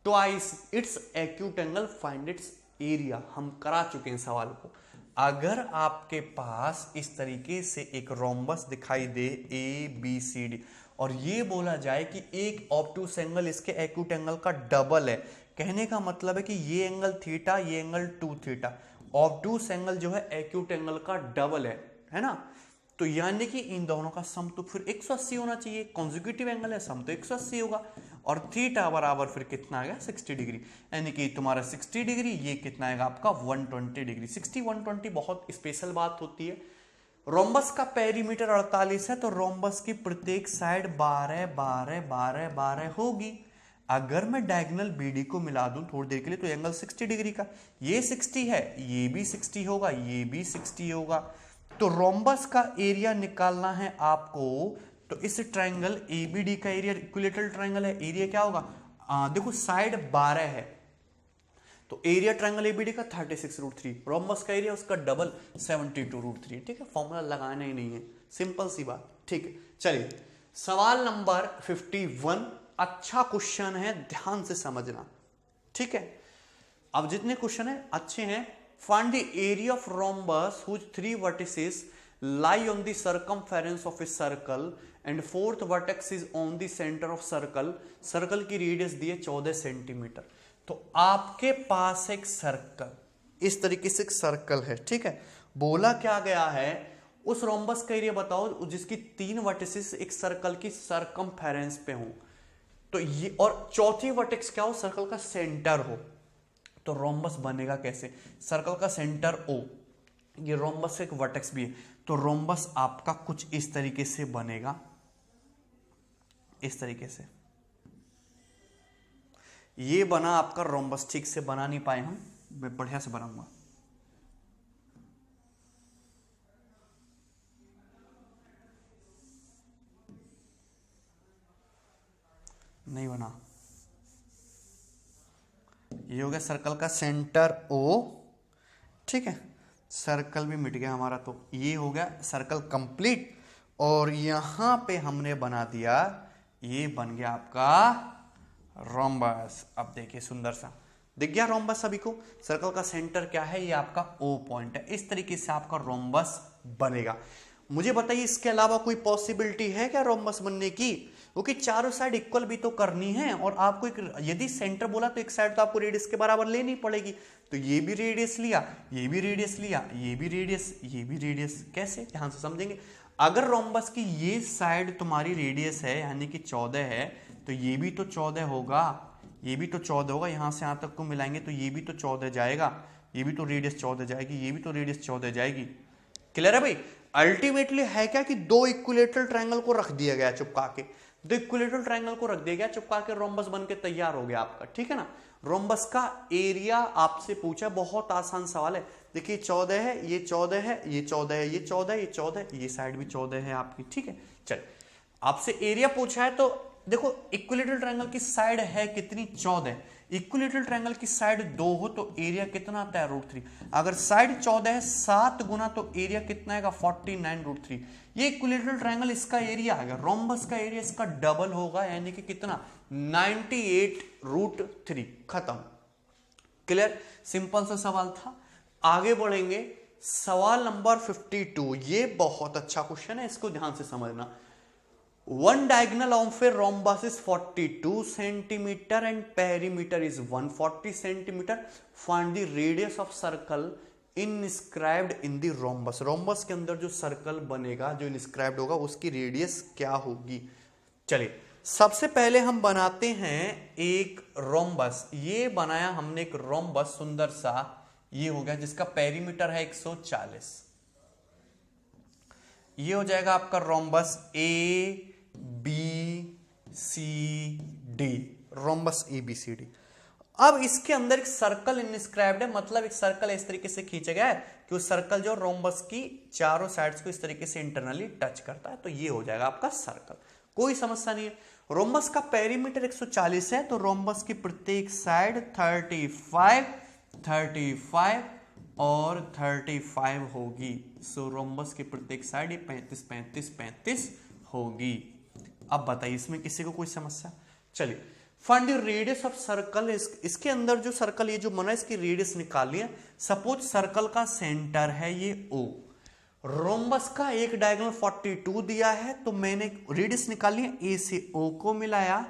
twice its acute angle, find its area. हम करा चुके हैं सवाल को। अगर आपके पास इस तरीके से एक रोम्बस दिखाई दे ABCD और ये बोला जाए कि एक ऑब्टूस एंगल इसके एक्यूट एंगल का डबल है, कहने का मतलब है कि ये एंगल थीटा, ये एंगल 2 थीटा, ऑब्टूस एंगल जो है एक्यूट एंगल का डबल है ना। तो यानी कि इन दोनों का सम तो फिर 180 होना चाहिए। कॉन्जिक्यूटिव एंगल है, सम तो 180 होगा। और थीटा बराबर फिर कितना आएगा 60 डिग्री, यानी कि तुम्हारा 60 डिग्री, ये कितना आएगा आपका 120 डिग्री। 60 120 बहुत स्पेशल बात होती है। रोम्बस का पेरीमीटर 48 है, तो रोम्बस की प्रत्येक साइड 12 12 12 12 होगी। अगर मैं डायगोनल बीडी को मिला दूं थोड़ी देर के लिए, तो एंगल 60 डिग्री का, ये 60 है, ये भी 60 होगा, ये भी 60 होगा। तो रोम्बस का एरिया निकालना है आपको, तो इस ट्रायंगल एबीडी का एरिया, इक्विलेटरल ट्रायंगल है, एरिया क्या होगा, देखो साइड 12 है, तो एरिया ट्रायंगल एबीडी का 36√3, रोम्बस का एरिया उसका डबल 72√3। ठीक है, फॉर्मूला लगाना ही नहीं है, सिंपल सी बात। ठीक है, चलिए सवाल नंबर 51, अच्छा क्वेश्चन है, ध्यान से समझना। ठीक है, अब जितने क्वेश्चन है अच्छे हैं। Find the area of rhombus whose 3 vertices lie on the circumference of a circle and fourth vertex is on the center of circle। Circle की रेडियस दी है 14 सेंटीमीटर। तो आपके पास एक सर्कल, इस तरीके से एक सर्कल है। ठीक है, बोला क्या गया है, उस रोम्बस का एरिया बताओ जिसकी 3 वर्टिसेस एक सर्कल की सर्कमफेरेंस पे हो, तो ये, और चौथी वर्टेक्स क्या हो, सर्कल का सेंटर हो। तो रोम्बस बनेगा कैसे, सर्कल का सेंटर O, ये रोम्बस एक वर्टेक्स भी है, तो रोम्बस आपका कुछ इस तरीके से बनेगा, इस तरीके से ये बना आपका रोम्बस। ठीक से बना नहीं पाए हम, मैं बढ़िया से बनाऊंगा। नहीं बना, ये हो गया सर्कल का सेंटर O। ठीक है, सर्कल भी मिट गया हमारा, तो ये हो गया सर्कल कंप्लीट। और यहां पे हमने बना दिया, ये बन गया आपका रोम्बस। अब देखिए सुंदर सा दिख गया रोम्बस सभी को। सर्कल का सेंटर क्या है, ये आपका O पॉइंट है। इस तरीके से आपका रोम्बस बनेगा। मुझे बताइए इसके अलावा कोई पॉसिबिलिटी है क्या रोम्बस बनने की, क्योंकि चारों साइड इक्वल भी तो करनी है, और आपको एक, यदि सेंटर बोला तो एक साइड तो आपको रेडियस के बराबर लेनी पड़ेगी। तो ये भी रेडियस लिया, ये भी रेडियस लिया, ये भी रेडियस, ये भी रेडियस। कैसे, ध्यान से समझेंगे। अगर रोम्बस की ये साइड तुम्हारी रेडियस है यानी कि 14 है, तो ये भी तो 14 होगा, ये भी तो 14 होगा। यहां से यहां तक को मिलाएंगे तो ये भी तो 14 जाएगा, ये भी तो रेडियस 14 जाएगी, ये भी तो रेडियस 14 जाएगी। क्लियर है भाई। अल्टीमेटली है क्या कि दो इक्विलेटरल ट्रायंगल को रख दिया गया चिपका के, दो इक्विलेटरल ट्रायंगल को रख दिया गया चिपका के, रोम्बस बन के तैयार हो गया आपका। ठीक है ना। रोम्बस का एरिया आपसे पूछा, बहुत आसान सवाल है। देखिए 14 है, ये 14 है, ये 14 है, ये 14 है, ये 14 है, ये साइड भी 14 है आपकी। ठीक है, चल आपसे एरिया पूछा है, तो देखो इक्विलेटरल ट्रायंगल की साइड है कितनी, 14। इक्विलेटरल ट्रायंगल की साइड 2 हो तो एरिया कितना आता है, √3। अगर साइड 14 है 7 गुना, तो एरिया कितना आएगा, 49√3। ये इक्विलेटरल ट्रायंगल, इसका एरिया आ गया। रोम्बस का एरिया इसका डबल होगा, यानी कि कितना, 98√3। खत्म। क्लियर, सिंपल सा सवाल था। आगे बढ़ेंगे, सवाल नंबर 52। ये बहुत अच्छा क्वेश्चन है, इसको ध्यान से समझना। One diagonal of a rhombus is 42 centimeter and perimeter is 140 centimeter. Find the radius of circle inscribed in the rhombus. rhombus के अंदर जो सर्कल बनेगा, जो inscribed होगा, उसकी रेडियस क्या होगी। चलिए सबसे पहले हम बनाते हैं एक रोम्बस। ये बनाया हमने एक रोम्बस सुंदर सा, ये हो गया, जिसका पेरीमीटर है 140। ये हो जाएगा आपका रोम्बस ABCD, रोम्बस ABCD। अब इसके अंदर एक सर्कल इनस्क्राइब्ड है, मतलब एक सर्कल इस तरीके से खींचा गया है कि उस सर्कल जो रोम्बस की चारों साइड्स को इस तरीके से इंटरनली टच करता है, तो ये हो जाएगा आपका सर्कल। कोई समस्या नहीं है। रोम्बस का पेरीमीटर 140 है, तो रोम्बस की प्रत्येक साइड 35 35 और 35 होगी। सो रोम्बस की प्रत्येक साइड ये 35 35 35 होगी। अब बताइए इसमें किसी को कोई समस्या। चलिए find the radius of circle. इसके अंदर जो सर्कल ये जो बना है, इसकी रेडियस निकालिए। सपोज सर्कल का सेंटर है ये O, रोम्बस का एक डायगोनल 42 दिया है, तो मैंने रेडियस निकाली है। A से O को मिलाया,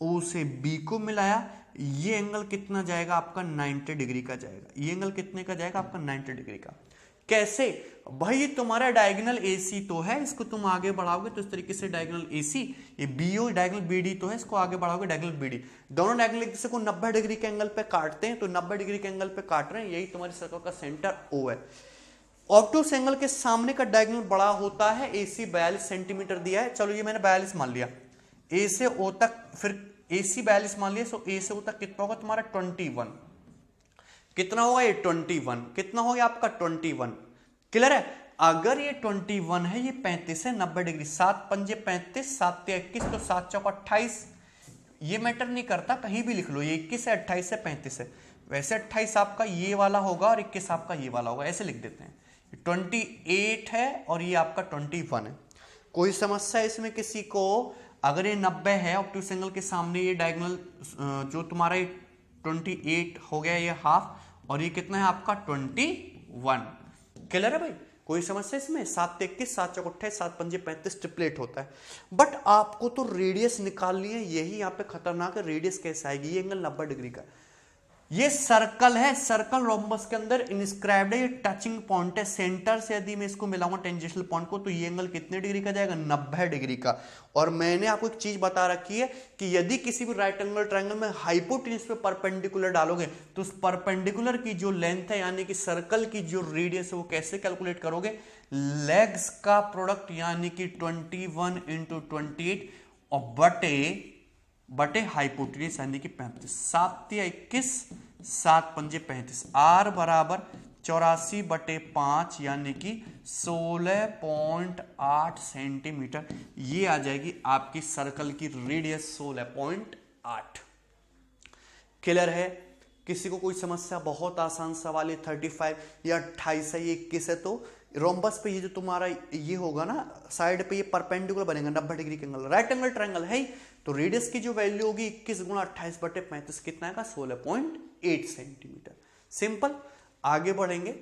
O से B को मिलाया। ये एंगल कितना जाएगा आपका, 90 डिग्री का जाएगा। ये एंगल कितने का जाएगा आपका, 90 डिग्री का। कैसे भाई, तुम्हारा डायगोनल AC तो है, इसको तुम आगे बढ़ाओगे तो इस तरीके से डायगोनल AC, ये BO डायगोनल BD तो है, इसको आगे बढ़ाओगे डायगोनल BD, दोनों डायगोनल एक दूसरे को 90 डिग्री के एंगल पे काटते हैं, तो 90 डिग्री के एंगल पे काट रहे हैं, यही तुम्हारे सर्कल का सेंटर O है। ऑब्टूस एंगल के सामने का डायगोनल बड़ा होता है, AC 42 सेंटीमीटर दिया है, चलो ये मैंने 42 मान लिया, A से O तक, फिर AC 42 मान लिया, सो A से O तक कितना होगा तुम्हारा 21, कितना होगा ये 21, कितना हो गया आपका 21, क्लियर है। अगर ये 21 है, ये 35 है, 90 डिग्री, 7 पंजे 35, 7 21, तो 7 चौक 28, ये मैटर नहीं करता, कहीं भी लिख लो, ये 21 है, 28 है, 35 है, वैसे 28 आपका ये वाला होगा और 21 आपका ये वाला होगा, ऐसे लिख देते हैं। 28 है और ये आपका 21 है। कोई समस्या है इसमें किसी को? अगर ये 90 है, ऑब्टूस एंगल के सामने ये डायगोनल जो तुम्हारा 28 हो गया, ये हाफ, और ये कितना है आपका 21, क्लियर है भाई? कोई समस्या इसमें? 7 21, 7 चौक 28, 7 पंजे 35 ट्रिपलेट होता है। बट आपको तो रेडियस निकालनी है, यही यहाँ पे खतरनाक है, रेडियस कैसे आएगी? ये एंगल 90 डिग्री का, ये सर्कल है, सर्कल रोम्बस के अंदर इंस्क्राइब्ड है, ये टचिंग पॉइंट है, सेंटर से यदि मैं इसको मिलाऊंगा टेंजेंशियल पॉइंट को, तो ये एंगल कितने डिग्री का जाएगा? 90 डिग्री का। और मैंने आपको एक चीज बता रखी है कि यदि किसी भी राइट एंगल ट्रायंगल में हाइपोटेन्यूज पे परपेंडिकुलर डालोगे, तो उस परपेंडिकुलर की जो लेंथ है, यानी कि सर्कल की जो रेडियस है, वो कैसे कैलकुलेट करोगे? लेग्स का प्रोडक्ट, यानी कि 21 इंटू 28 और बटे हाइपोटेन्यूज यानी कि 35, 7 या 21, 7 पंजे 35, R बराबर 84 बटे 5 यानी कि 16.8 सेंटीमीटर, ये आ जाएगी आपकी सर्कल की रेडियस 16.8। क्लियर है? किसी को कोई समस्या? बहुत आसान सवाल है। 35 या 28 है, ये 21 है, तो रोम्बस पे ये जो तुम्हारा ये होगा ना, साइड पे ये परपेंडिकुलर बनेगा 90 डिग्री के एंगल, राइट एंगल ट्रायंगल है ही, तो रेडियस की जो वैल्यू होगी 21 गुणा 28 बटे 35 कितना आएगा? 16.8 सेंटीमीटर। सिंपल। आगे बढ़ेंगे।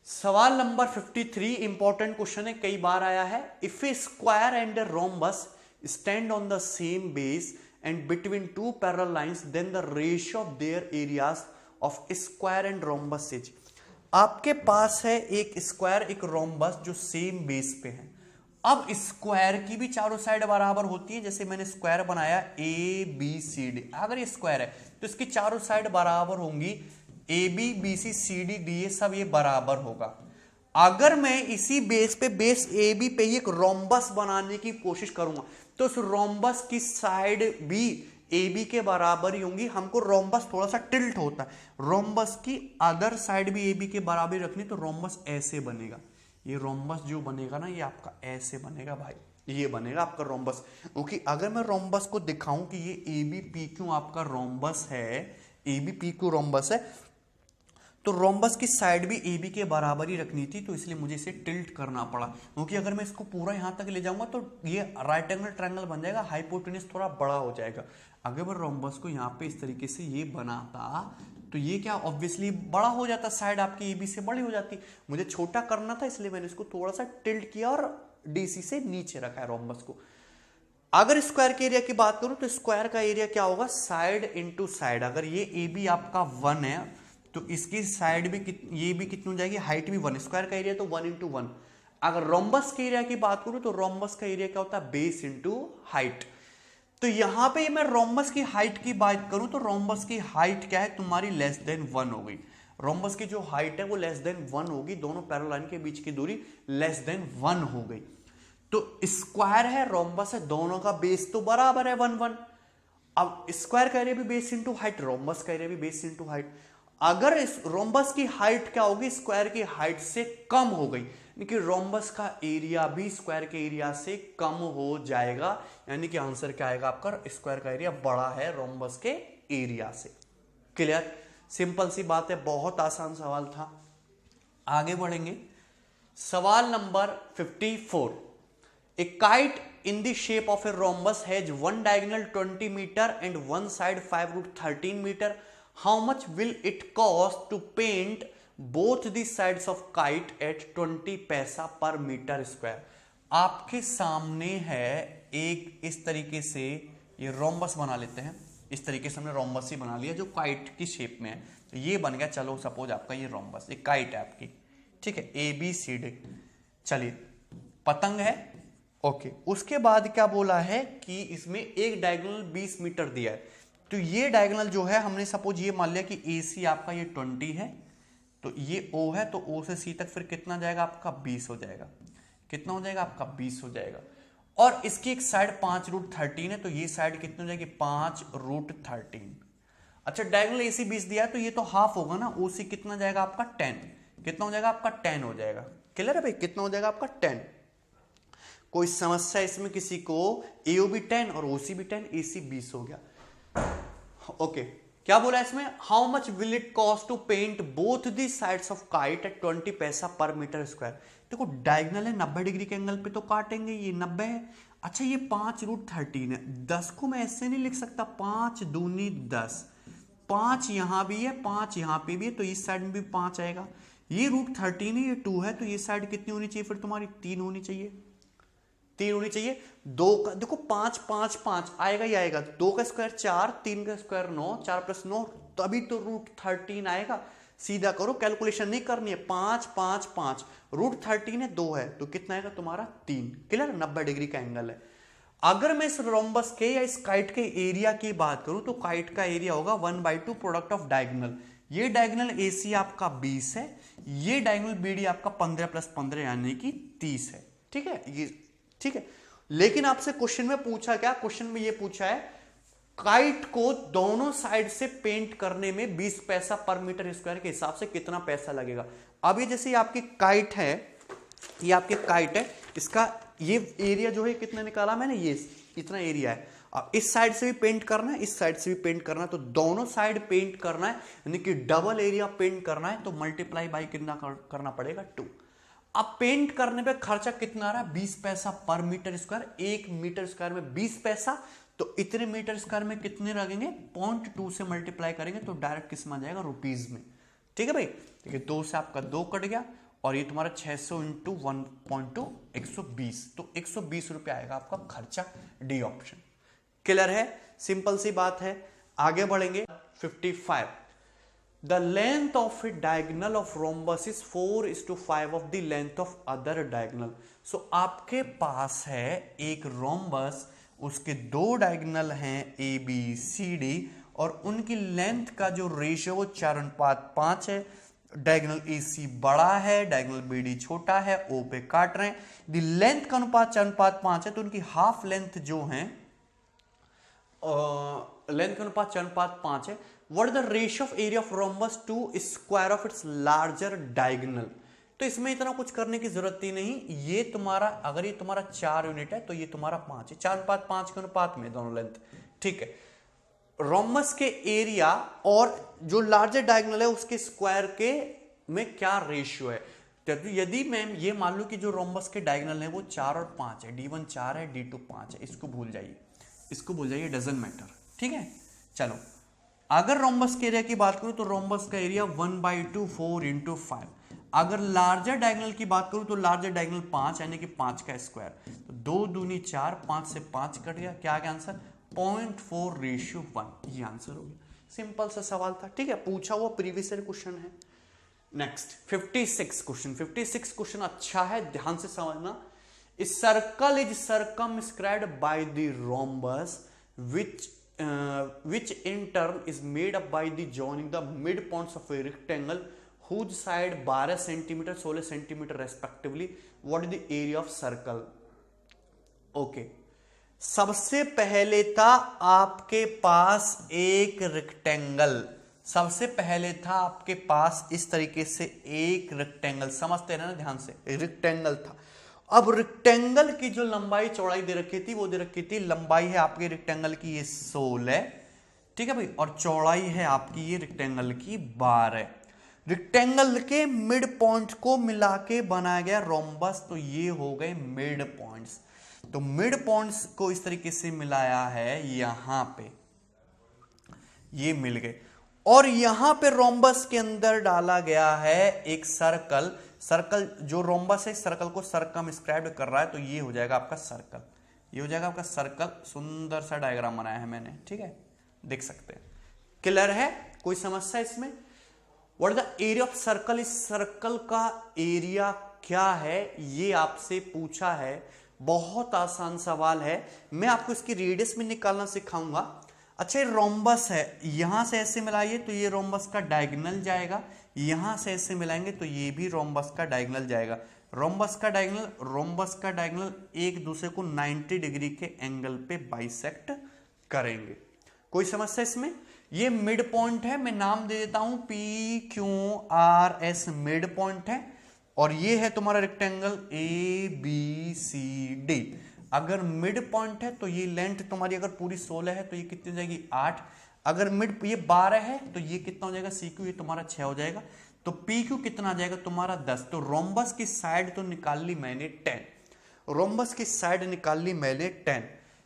सवाल नंबर 53 इंपॉर्टेंट क्वेश्चन है, कई बार आया है। If A square and a rhombus stand on the same base and between two parallel lines, then the ratio of their areas of square and rhombus is। आपके पास है एक स्क्वायर एक रोम्बस जो सेम बेस पे है। अब स्क्वायर की भी चारों साइड बराबर होती है, जैसे मैंने स्क्वायर बनाया ABCD, अगर ये स्क्वायर है तो इसकी चारों साइड बराबर होंगी, AB BC CD DA सब ये बराबर होगा। अगर मैं इसी बेस पे, बेस AB पे ही एक रोम्बस बनाने की कोशिश करूंगा, तो उस रोम्बस की साइड भी AB के बराबर ही होंगी। हमको रोम्बस थोड़ा सा टिल्ट होता है, रोम्बस की अदर साइड भी AB के बराबर रखनी, तो रोम्बस ऐसे बनेगा। ये रोम्बस जो बनेगा ना, ये आपका ऐसे बनेगा भाई, ये बनेगा आपका रोम्बस। क्योंकि अगर मैं रोम्बस को दिखाऊं कि ये ABPQ आपका रोम्बस है, ABPQ रोम्बस है, तो रोम्बस की साइड भी AB के बराबर ही रखनी थी, तो इसलिए मुझे इसे टिल्ट करना पड़ा। क्योंकि अगर मैं इसको पूरा यहां तक ले जाऊंगा तो ये राइट एंगल ट्रायंगल बन जाएगा, हाइपोटेन्यूज थोड़ा बड़ा हो जाएगा। अगर मैं रोम्बस को यहाँ पे इस तरीके से ये बनाता, तो ये क्या ऑब्वियसली बड़ा हो जाता, साइड आपकी AB से बड़ी हो जाती। मुझे छोटा करना था, इसलिए मैंने इसको थोड़ा सा टिल्ट किया और DC से नीचे रखा है रोम्बस को। अगर स्क्वायर के एरिया की बात करूं तो स्क्वायर का एरिया क्या होगा? Side into side. अगर ये AB आपका 1 है, तो इसकी साइड भी ये भी कितनी हो जाएगी? हाइट भी 1। स्क्वायर का एरिया तो 1 इंटू 1। अगर रोम्बस के एरिया की बात करूं तो रोम्बस का एरिया क्या होता है? Base into height. तो यहां पे मैं रोम्बस की हाइट की बात करूं तो रोम्बस की हाइट क्या है तुम्हारी? लेस देन 1 हो गई। रोम्बस की जो हाइट है वो लेस देन 1 होगी, दोनों पैरेलल लाइन के बीच की दूरी लेस देन 1 हो गई। तो स्क्वायर है, रोम्बस है, दोनों का बेस तो बराबर है 1 1। अब स्क्वायर का एरिया भी बेस इंटू हाइट, रोम्बस का एरिया भी बेस इंटू हाइट। अगर इस रोम्बस की हाइट क्या होगी? स्क्वायर की हाइट से कम हो गई, यानी कि रोम्बस का एरिया भी स्क्वायर के एरिया से कम हो जाएगा, यानी कि आंसर क्या आएगा आपका? स्क्वायर का एरिया बड़ा है रोम्बस के एरिया से। क्लियर? सिंपल सी बात है, बहुत आसान सवाल था। आगे बढ़ेंगे। सवाल number 54। A kite in the shape of a rhombus has one diagonal 20 meter and one side 5√13 meter. How much will it cost to paint both the sides of kite at 20 paisa पर मीटर स्क्वायर? आपके सामने है एक इस तरीके से ये रोम्बस बना लेते हैं, इस तरीके से हमने रोम्बस ही बना लिया जो काइट की शेप में है। तो ये बन गया, चलो सपोज आपका ये रोम्बस, एक काइट है आपकी, ठीक है, ABCD। चलिए पतंग है, ओके। उसके बाद क्या बोला है कि इसमें एक डायगोनल 20 मीटर दिया है। तो ये डायगोनल जो है, हमने सपोज ये मान लिया कि AC आपका ये 20 है, तो ये O है, तो O से C तक फिर कितना जाएगा आपका 20 हो जाएगा। कितना हो जाएगा आपका 20 हो जाएगा। और इसकी एक साइड 5√13 है, तो ये साइड कितनी हो जाएगी 5√13। अच्छा, डायगोनल AC 20 दिया है, तो ये तो हाफ होगा ना, OC कितना जाएगा आपका 10। कितना हो जाएगा आपका 10 हो जाएगा। क्लियर है भाई, कितना हो जाएगा आपका 10। कोई समस्या इसमें किसी को? AOB 10 और OC भी 10, AC 20 हो गया। ओके, क्या बोला इसमें? How much will it cost to paint both the sides of kite at 20 paisa पर मीटर स्क्वायर। देखो डायगोनल है, 90 डिग्री के एंगल पे तो काटेंगे, ये 90 है। अच्छा, ये 5√13 है। 10 को मैं ऐसे नहीं लिख सकता, 5 दूनी 10, 5 यहां भी है, 5 यहां पे भी है, तो इस साइड में भी 5 आएगा। ये √13 है, ये 2 है, तो ये साइड कितनी होनी चाहिए फिर तुम्हारी? 3 होनी चाहिए। 3 होनी चाहिए। 2 का देखो 5 5 5 आएगा ही आएगा। 2 का स्क्वायर 4, 3 का स्क्वायर 9, 4 + 9, तभी तो √13 आएगा। सीधा करो, कैलकुलेशन नहीं करनी है। 5 5 5 √13 है, 2 है, तो कितना आएगा तुम्हारा 3। क्लियर? 90 डिग्री का एंगल है। अगर मैं इस रोम्बस के या इस काइट के एरिया की बात करूं, तो काइट का एरिया होगा 1/2 प्रोडक्ट ऑफ डायगोनल। ये डायगोनल AC आपका 20 है, ये डायगोनल BD आपका 15 + 15 यानी कि 30 है। ठीक है, ये ठीक है। लेकिन आपसे क्वेश्चन में पूछा क्या? क्वेश्चन में ये पूछा है काइट को दोनों साइड से पेंट करने में 20 पैसा पर मीटर स्क्वायर के हिसाब से कितना पैसा लगेगा। अब ये जैसे आपकी काइट है, ये आपकी काइट है, इसका ये एरिया जो है कितना निकाला मैंने, ये इतना एरिया है। अब इस साइड से भी पेंट करना है, इस साइड से भी पेंट करना है, तो दोनों साइड पेंट करना है, यानी कि डबल एरिया पेंट करना है, तो मल्टीप्लाई बाई कितना करना पड़ेगा 2। अब पेंट करने पे खर्चा कितना आ रहा है? 20 पैसा पर मीटर स्क्वायर। 1 मीटर स्क्वायर में 20 पैसा, तो इतने मीटर स्क्वायर में कितने लगेंगे? 0.2 से मल्टीप्लाई करेंगे तो डायरेक्ट किस में आ जाएगा? रुपीज में। ठीक है भाई, देखिए 2 से आपका 2 कट गया, और ये तुम्हारा 600 × 1.2 120, तो 120 रुपये आएगा आपका खर्चा। D option. क्लियर है? सिंपल सी बात है। आगे बढ़ेंगे। 55, the length of a diagonal of rhombus is 4:5 of the length of other diagonal. So आपके पास है एक रोम्बस, उसके 2 डायगोनल हैं ABCD, और उनकी लेंथ का जो रेशियो वो 4:5 है। डायगोनल AC बड़ा है, डायगोनल BD छोटा है, O पे काट रहे हैं। द लेंथ का अनुपात 4:5 है, तो उनकी हाफ लेंथ जो है, लेंथ का अनुपात 4:5 है। What is the ratio of area of rhombus to square of its larger diagonal? तो इसमें इतना कुछ करने की जरूरत ही नहीं। ये तुम्हारा, अगर ये तुम्हारा 4 यूनिट है, तो ये तुम्हारा 5 है। 4:5 के अनुपात में दोनों लेंथ। ठीक है, रोम्बस के एरिया और जो लार्जर डायगोनल है उसके स्क्वायर के में क्या रेशियो है? तो यदि मैं ये मान लूं कि जो रोम्बस के डायगोनल है वो 4 और 5 है, D1 4 है, D2 5 है, इसको भूल जाइए, इसको भूल जाइए, डजंट मैटर। ठीक है, चलो अगर रोम्बस के एरिया की बात करूं तो रोम्बस का एरिया 1/2 4 × 5। अगर लार्जर डायगोनल की बात करूं तो लार्जर डायगोनल 5 यानी कि 5 का स्क्वायर, तो 2 दूनी 4, 5 से 5 कट गया, क्या आ गया आंसर? 0.4:1। ये आंसर हो गया। सिंपल सा सवाल था। ठीक है, पूछा हुआ प्रीवियस ईयर क्वेश्चन है। Next 56 question. 56 क्वेश्चन अच्छा है, ध्यान से समझना। A circle is circumscribed by the rhombus, which in turn is made up by the joining the midpoints of a rectangle whose side 12 cm 16 cm respectively. What is the area of circle? Okay. सबसे पहले था आपके पास एक रेक्टेंगल, सबसे पहले था आपके पास इस तरीके से एक रेक्टेंगल, समझते रहना ध्यान से, रेक्टेंगल था। अब रेक्टेंगल की जो लंबाई चौड़ाई दे रखी थी वो दे रखी थी, लंबाई है आपके रेक्टेंगल की ये 16, ठीक है भाई, और चौड़ाई है आपकी ये रेक्टेंगल की 12। रेक्टेंगल के मिड पॉइंट को मिला के बनाया गया रोम्बस, तो ये हो गए मिड पॉइंट्स। तो मिड पॉइंट्स को इस तरीके से मिलाया है, यहां पे ये मिल गए, और यहां पे रोम्बस के अंदर डाला गया है एक सर्कल। सर्कल जो रोम्बस है, सर्कल को सर्कमस्क्राइब कर रहा है, तो ये हो जाएगा आपका सर्कल, ये हो जाएगा आपका सर्कल। सुंदर सा डायग्राम बनाया है मैंने, ठीक है, देख सकते हैं। क्लियर है? कोई समस्या इसमें? What is the area of circle, इस सर्कल का एरिया क्या है, ये आपसे पूछा है। बहुत आसान सवाल है, मैं आपको इसकी रेडियस में निकालना सिखाऊंगा। अच्छा, ये रोम्बस है, यहां से ऐसे मिलाइए तो ये रोम्बस का डायगोनल जाएगा, यहां से ऐसे मिलाएंगे तो ये भी रोम्बस का डायगोनल जाएगा। रोम्बस का डायगोनल एक दूसरे को 90 डिग्री के एंगल पे बाइसेक्ट करेंगे। कोई समस्या इसमें? ये मिड पॉइंट है, मैं नाम दे देता हूं PQRS, मिड पॉइंट है। और ये है तुम्हारा रेक्टेंगल ABCD। अगर मिड पॉइंट है तो ये लेंथ तुम्हारी अगर पूरी 16 है तो ये कितनी हो जाएगी 8। अगर मिड ये 12 है तो ये कितना हो जाएगा CQ, ये तुम्हारा 6 हो जाएगा। तो PQ कितना आ जाएगा तुम्हारा 10। तो रोम्बस की साइड तो निकाल ली मैंने 10, रोम्बस की साइड निकाल ली मैंने 10।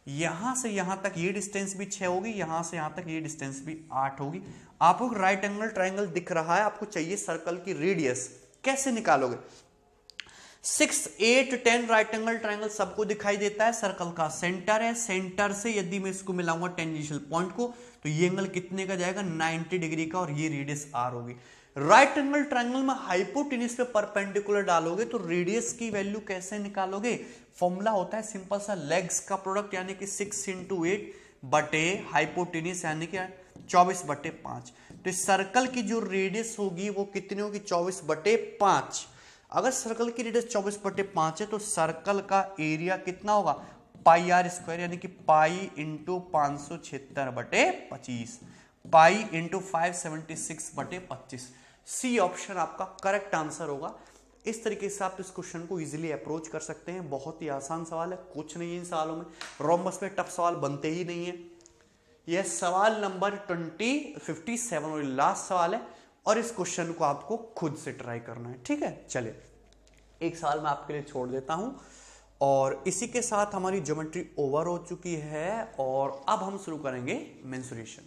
यहां से यहां तक ये डिस्टेंस भी 6 होगी, यहां से यहां तक ये डिस्टेंस भी 8 होगी। आपको राइट एंगल ट्राइंगल दिख रहा है, आपको चाहिए सर्कल की रेडियस, कैसे निकालोगे? 6, 8, 10 राइट एंगल ट्राइंगल सबको दिखाई देता है, सर्कल का सेंटर है, सेंटर से यदि मैं इसको मिलाऊंगा टेंजेंशियल पॉइंट को तो ये एंगल कितने का जाएगा 90 डिग्री का, और ये रेडियस r होगी। राइट एंगल ट्राइंगल में हाइपोटेन्यूज पे परपेंडिकुलर डालोगे तो रेडियस की वैल्यू कैसे निकालोगे? फॉर्मूला होता है सिंपल सा, लेग्स का प्रोडक्ट यानी कि 6 × 8 बटे हाइपोटेन्यूज यानी कि 24/5। तो इस सर्कल की जो रेडियस होगी वो कितनी होगी 24/5। अगर सर्कल की रेडियस 24/5 है तो सर्कल का एरिया कितना होगा πr², यानी कि pi into 576/25, pi into 576/25। C option आपका करेक्ट आंसर होगा। इस तरीके से आप इस क्वेश्चन को इजीली अप्रोच कर सकते हैं। बहुत ही आसान सवाल है, कुछ नहीं है इन सवालों में, रोम्बस में टफ सवाल बनते ही नहीं है। यह सवाल नंबर 57 और लास्ट सवाल है, और इस क्वेश्चन को आपको खुद से ट्राई करना है, ठीक है। चलिए एक सवाल मैं आपके लिए छोड़ देता हूं, और इसी के साथ हमारी ज्योमेट्री ओवर हो चुकी है, और अब हम शुरू करेंगे मेंसुरेशन।